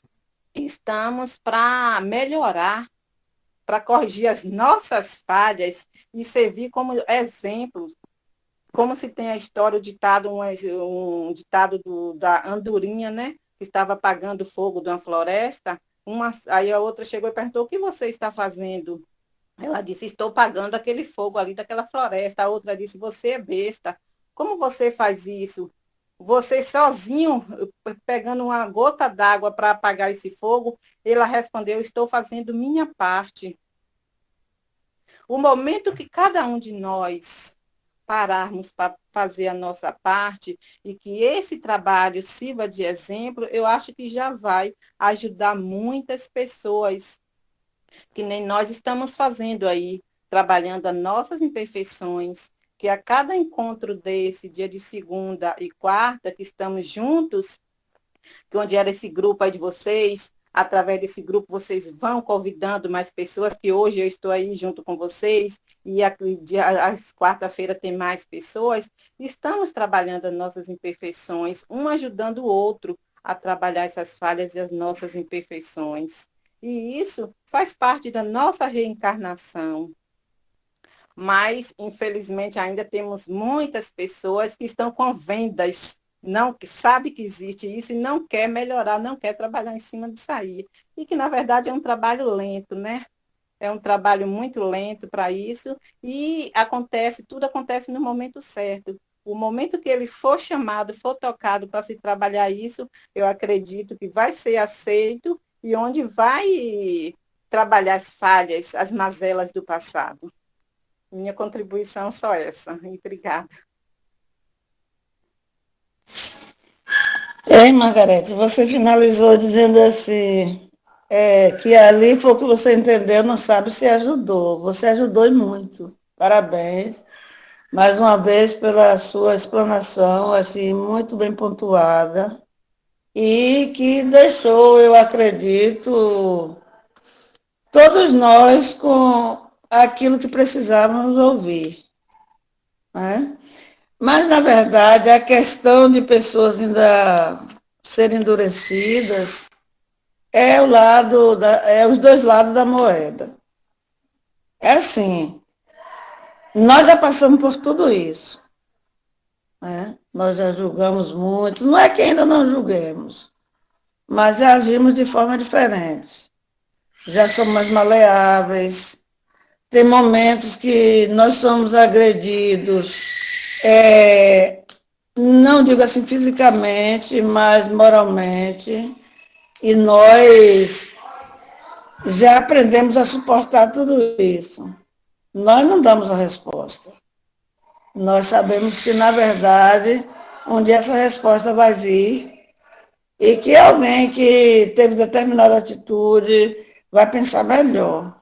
Estamos para melhorar, para corrigir as nossas falhas e servir como exemplos, como se tem a história, um ditado da andorinha, né, que estava apagando fogo de uma floresta, aí a outra chegou e perguntou, o que você está fazendo? Ela disse, estou apagando aquele fogo ali daquela floresta. A outra disse, você é besta, como você faz isso? Você sozinho, pegando uma gota d'água para apagar esse fogo? Ela respondeu, estou fazendo minha parte. O momento que cada um de nós pararmos para fazer a nossa parte e que esse trabalho sirva de exemplo, eu acho que já vai ajudar muitas pessoas, que nem nós estamos fazendo aí, trabalhando as nossas imperfeições, que a cada encontro desse, dia de segunda e quarta, que estamos juntos, que onde era esse grupo aí de vocês, através desse grupo vocês vão convidando mais pessoas, que hoje eu estou aí junto com vocês, e às quarta-feira tem mais pessoas. Estamos trabalhando as nossas imperfeições, um ajudando o outro a trabalhar essas falhas e as nossas imperfeições. E isso faz parte da nossa reencarnação. Mas, infelizmente, ainda temos muitas pessoas que estão com vendas, não que sabe que existe isso e não quer melhorar, não quer trabalhar em cima disso aí. E que, na verdade, é um trabalho lento, né? É um trabalho muito lento para isso e tudo acontece no momento certo. O momento que ele for chamado, for tocado para se trabalhar isso, eu acredito que vai ser aceito e onde vai trabalhar as falhas, as mazelas do passado. Minha contribuição só essa. E obrigada. Ei, Margarete, você finalizou dizendo assim, que ali foi o que você entendeu, não sabe se ajudou. Você ajudou e muito. Parabéns. Mais uma vez pela sua explanação, assim, muito bem pontuada. E que deixou, eu acredito, todos nós com aquilo que precisávamos ouvir. Né? Mas, na verdade, a questão de pessoas ainda serem endurecidas é os dois lados da moeda. É assim, nós já passamos por tudo isso. Né? Nós já julgamos muito, não é que ainda não julguemos, mas já agimos de forma diferente. Já somos mais maleáveis. Tem momentos que nós somos agredidos, não digo assim fisicamente, mas moralmente, e nós já aprendemos a suportar tudo isso. Nós não damos a resposta. Nós sabemos que, na verdade, um dia essa resposta vai vir e que alguém que teve determinada atitude vai pensar melhor.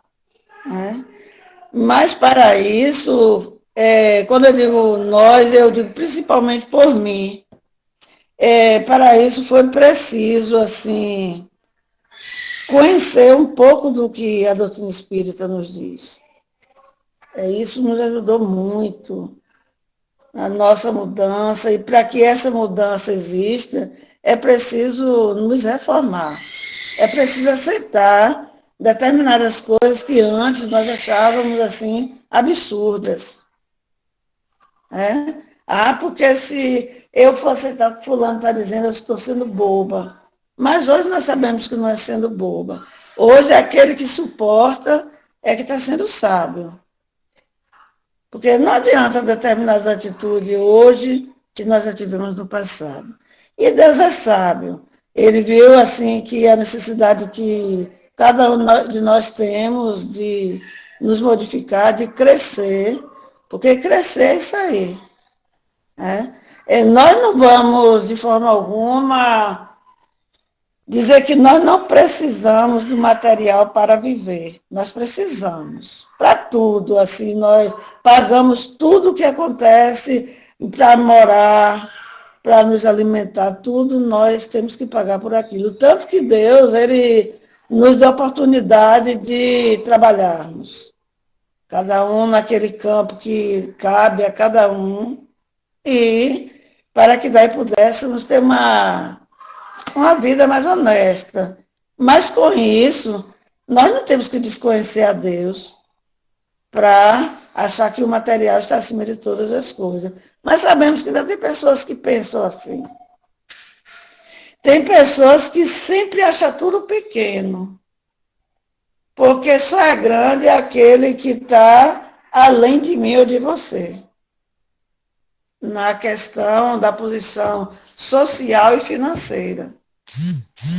Né? Mas, para isso, quando eu digo nós, eu digo principalmente por mim. Para isso foi preciso, assim, conhecer um pouco do que a doutrina espírita nos diz. Isso nos ajudou muito na nossa mudança, e para que essa mudança exista, é preciso nos reformar. É preciso aceitar determinadas coisas que antes nós achávamos assim absurdas. Porque se eu for aceitar o que fulano está dizendo, eu estou sendo boba. Mas hoje nós sabemos que não é sendo boba. Hoje aquele que suporta é que está sendo sábio. Porque não adianta determinadas atitudes hoje que nós já tivemos no passado. E Deus é sábio. Ele viu assim que a necessidade que cada um de nós temos de nos modificar, de crescer, porque crescer é isso aí. Nós não vamos, de forma alguma, dizer que nós não precisamos do material para viver. Nós precisamos. Para tudo, assim, nós pagamos tudo o que acontece para morar, para nos alimentar, tudo nós temos que pagar por aquilo. Tanto que Deus, Ele nos dá a oportunidade de trabalharmos. Cada um naquele campo que cabe a cada um. E para que daí pudéssemos ter uma vida mais honesta. Mas com isso, nós não temos que desconhecer a Deus para achar que o material está acima de todas as coisas. Mas sabemos que ainda tem pessoas que pensam assim. Tem pessoas que sempre acham tudo pequeno. Porque só é grande aquele que está além de mim ou de você. Na questão da posição social e financeira.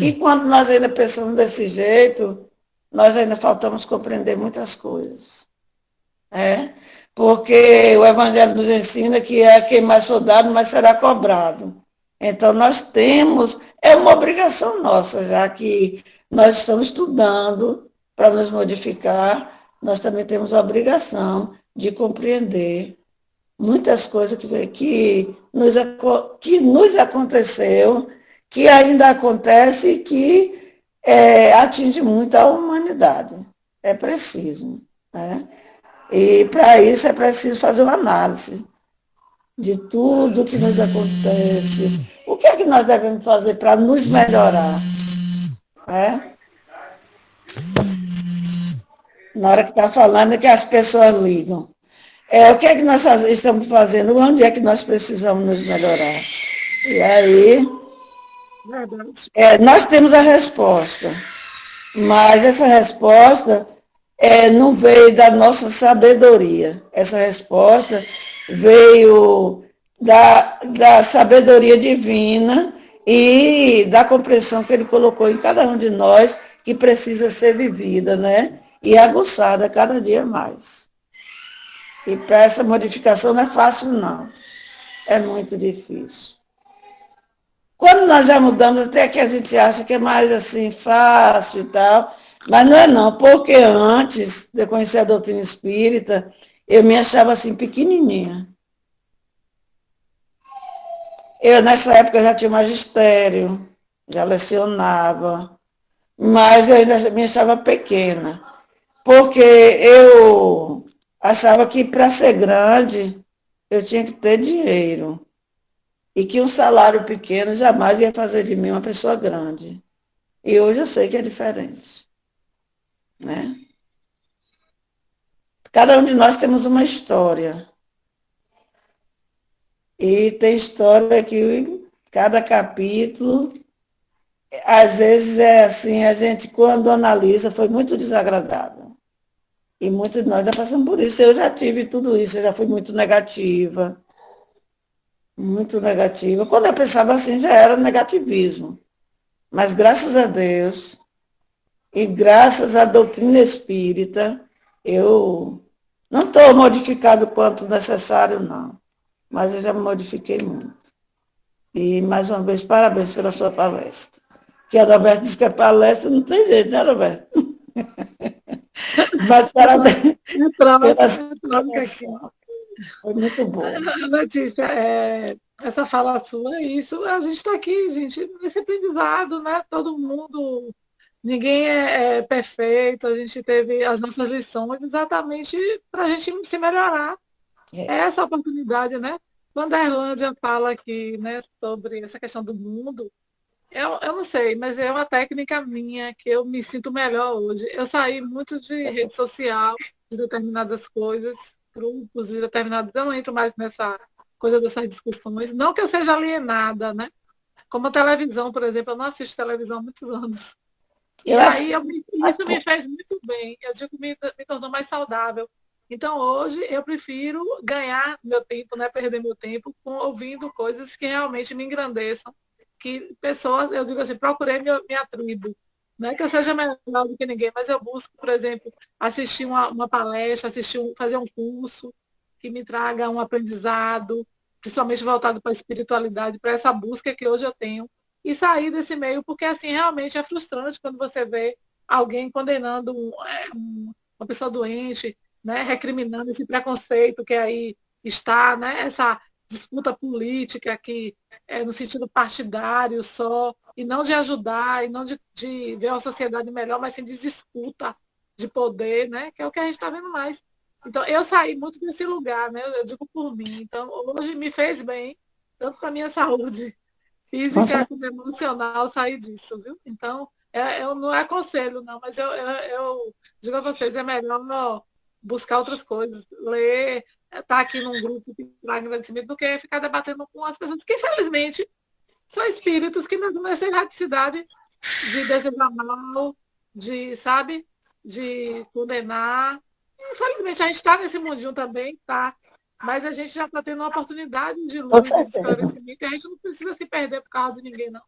E quando nós ainda pensamos desse jeito, nós ainda faltamos compreender muitas coisas. Porque o Evangelho nos ensina que quem mais for dado, mais será cobrado. Então nós temos, é uma obrigação nossa, já que nós estamos estudando para nos modificar, nós também temos a obrigação de compreender muitas coisas que nos aconteceu, que ainda acontece e que atinge muito a humanidade. É preciso. Né? E para isso é preciso fazer uma análise de tudo que nos acontece. O que é que nós devemos fazer para nos melhorar? Né? Na hora que está falando é que as pessoas ligam. O que é que nós estamos fazendo? Onde é que nós precisamos nos melhorar? E aí, nós temos a resposta, mas essa resposta não veio da nossa sabedoria. Essa resposta veio da sabedoria divina e da compreensão que ele colocou em cada um de nós, que precisa ser vivida, né? E aguçada cada dia mais. E para essa modificação não é fácil, não. É muito difícil. Quando nós já mudamos, até que a gente acha que é mais assim, fácil e tal, mas não é não, porque antes de eu conhecer a doutrina espírita, eu me achava assim, pequenininha. Eu, nessa época, já tinha magistério, já lecionava, mas eu ainda me achava pequena, porque eu achava que para ser grande, eu tinha que ter dinheiro. E que um salário pequeno jamais ia fazer de mim uma pessoa grande. E hoje eu sei que é diferente. Né? Cada um de nós temos uma história. E tem história que cada capítulo, às vezes é assim, a gente quando analisa foi muito desagradável. E muitos de nós já passamos por isso. Eu já tive tudo isso, eu já fui muito negativa. Muito negativa. Quando eu pensava assim, já era negativismo. Mas graças a Deus e graças à doutrina espírita, eu não estou modificado quanto necessário, não. Mas eu já me modifiquei muito. E, mais uma vez, parabéns pela sua palestra. Que a Roberta disse que a palestra não tem jeito, né, Roberta? Mas parabéns pela sua palestra. Foi muito bom. Letícia, essa fala sua, isso, a gente está aqui, gente, nesse aprendizado, né? Todo mundo, ninguém é perfeito, a gente teve as nossas lições exatamente para a gente se melhorar. É essa oportunidade, né? Quando a Erlândia fala aqui, né, sobre essa questão do mundo, eu não sei, mas é uma técnica minha que eu me sinto melhor hoje. Eu saí muito de rede social, de determinadas coisas, grupos de determinados. Eu não entro mais nessa coisa dessas discussões. Não que eu seja alienada, né? Como a televisão, por exemplo, eu não assisto televisão há muitos anos. E aí isso me fez muito bem. Eu digo que me tornou mais saudável. Então, hoje, eu prefiro ganhar meu tempo, né, perder meu tempo, ouvindo coisas que realmente me engrandeçam. Que pessoas, eu digo assim, procurei minha tribo. Não é que eu seja melhor do que ninguém, mas eu busco, por exemplo, assistir uma palestra, fazer um curso que me traga um aprendizado, principalmente voltado para a espiritualidade, para essa busca que hoje eu tenho, e sair desse meio, porque assim, realmente é frustrante quando você vê alguém condenando uma pessoa doente, né, recriminando esse preconceito que aí está, né, essa disputa política que é no sentido partidário só, e não de ajudar, e não de ver uma sociedade melhor, mas sim de disputa de poder, né, que é o que a gente está vendo mais. Então, eu saí muito desse lugar, né, eu digo por mim. Então, hoje me fez bem, tanto para a minha saúde física como emocional, sair disso, viu? Então, eu não aconselho, não, mas eu digo a vocês, é melhor buscar outras coisas, ler, estar aqui num grupo que traz agradecimento do que ficar debatendo com as pessoas que, infelizmente, são espíritos que não têm essa erraticidade de desejar mal, de, sabe, de condenar. Infelizmente, a gente está nesse mundinho também, tá? Mas a gente já está tendo uma oportunidade de luz, de esclarecimento, e a gente não precisa se perder por causa de ninguém, não.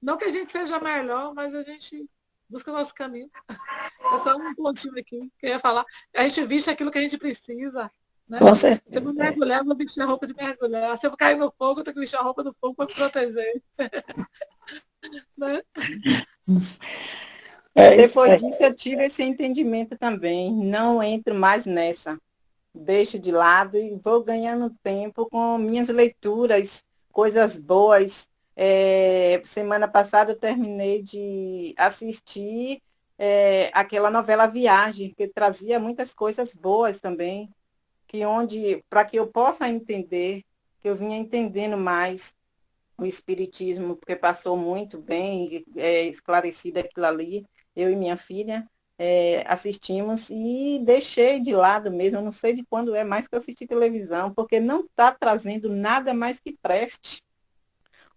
Não que a gente seja melhor, mas a gente busca o nosso caminho. É só um pontinho aqui que eu ia falar. A gente viste aquilo que a gente precisa. Né? Se eu não mergulhar, eu vou vestir a roupa de mergulhar. Se eu cair no fogo, eu tenho que vestir a roupa do fogo para me proteger. Né? Depois disso, eu tive esse entendimento também. Não entro mais nessa. Deixo de lado e vou ganhando tempo com minhas leituras, coisas boas, Semana passada eu terminei de assistir aquela novela Viagem, que trazia muitas coisas boas também, para que eu possa entender, que eu vinha entendendo mais o Espiritismo, porque passou muito bem, esclarecido aquilo ali, eu e minha filha. Assistimos e deixei de lado mesmo, eu não sei de quando é mais que eu assisti televisão, porque não está trazendo nada mais que preste.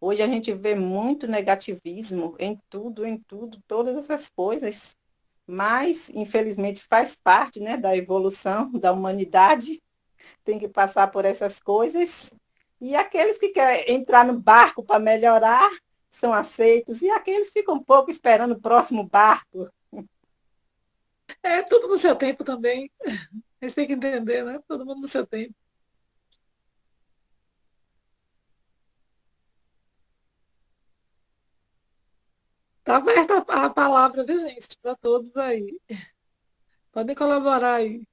Hoje a gente vê muito negativismo em tudo, todas essas coisas, mas infelizmente faz parte, né, da evolução da humanidade, tem que passar por essas coisas. E aqueles que querem entrar no barco para melhorar são aceitos, e aqueles ficam um pouco esperando o próximo barco. É tudo no seu tempo também. A gente tem que entender, né? Todo mundo no seu tempo. Tá aberta a palavra, viu, gente? Para todos aí. Podem colaborar aí.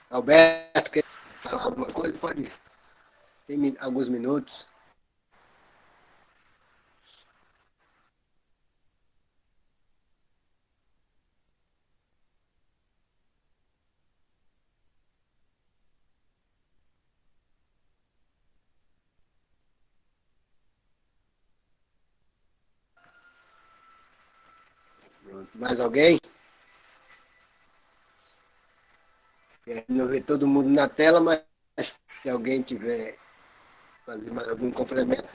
Alberto, quer falar alguma coisa? Pode. Tem alguns minutos. Mais alguém? Não vê todo mundo na tela, mas se alguém tiver fazer mais algum complemento.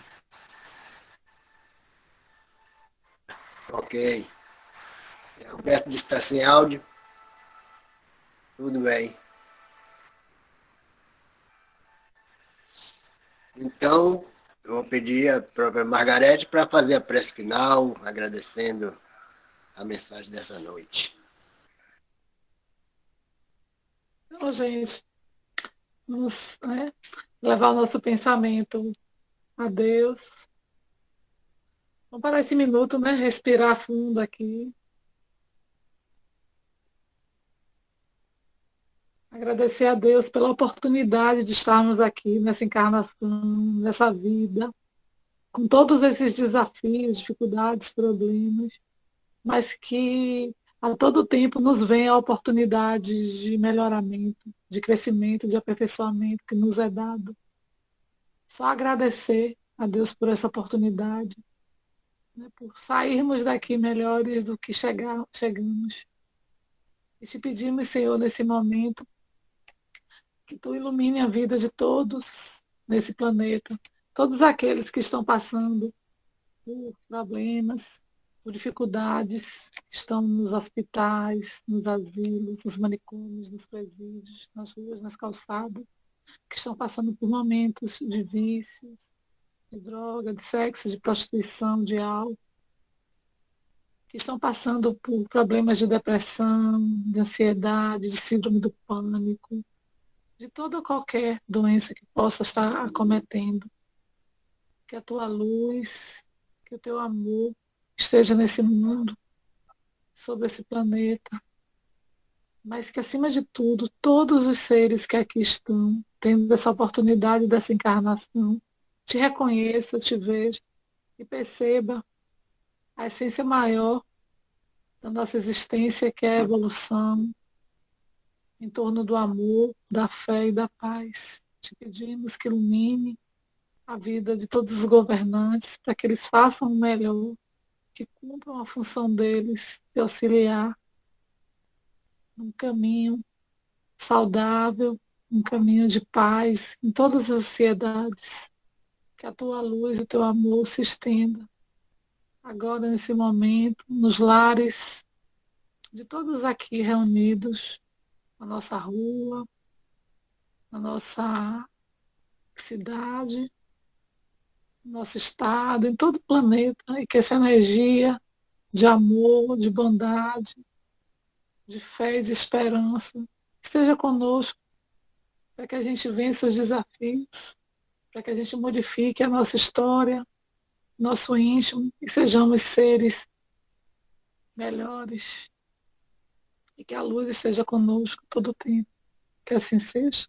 Ok. Alberto disse que está sem áudio. Tudo bem. Então, eu vou pedir à própria Margarete para fazer a prece final, agradecendo a mensagem dessa noite. Então, gente, vamos, né, levar o nosso pensamento a Deus. Vamos parar esse minuto, né? Respirar fundo aqui. Agradecer a Deus pela oportunidade de estarmos aqui nessa encarnação, nessa vida, com todos esses desafios, dificuldades, problemas, mas que a todo tempo nos vem a oportunidade de melhoramento, de crescimento, de aperfeiçoamento que nos é dado. Só agradecer a Deus por essa oportunidade, né, por sairmos daqui melhores do que chegamos. E te pedimos, Senhor, nesse momento, que tu ilumine a vida de todos nesse planeta, todos aqueles que estão passando por problemas, por dificuldades, que estão nos hospitais, nos asilos, nos manicômios, nos presídios, nas ruas, nas calçadas, que estão passando por momentos de vícios, de droga, de sexo, de prostituição, de álcool, que estão passando por problemas de depressão, de ansiedade, de síndrome do pânico, de toda ou qualquer doença que possa estar acometendo. Que a tua luz, que o teu amor esteja nesse mundo, sobre esse planeta, mas que, acima de tudo, todos os seres que aqui estão, tendo essa oportunidade dessa encarnação, te reconheça, te veja e perceba a essência maior da nossa existência, que é a evolução, em torno do amor, da fé e da paz. Te pedimos que ilumine a vida de todos os governantes, para que eles façam o melhor, que cumpram a função deles de auxiliar num caminho saudável, um caminho de paz em todas as sociedades. Que a tua luz e o teu amor se estenda agora, nesse momento, nos lares de todos aqui reunidos, na nossa rua, na nossa cidade, no nosso estado, em todo o planeta, e que essa energia de amor, de bondade, de fé e de esperança esteja conosco, para que a gente vença os desafios, para que a gente modifique a nossa história, nosso íntimo, e sejamos seres melhores, e que a luz esteja conosco todo o tempo. Que assim seja.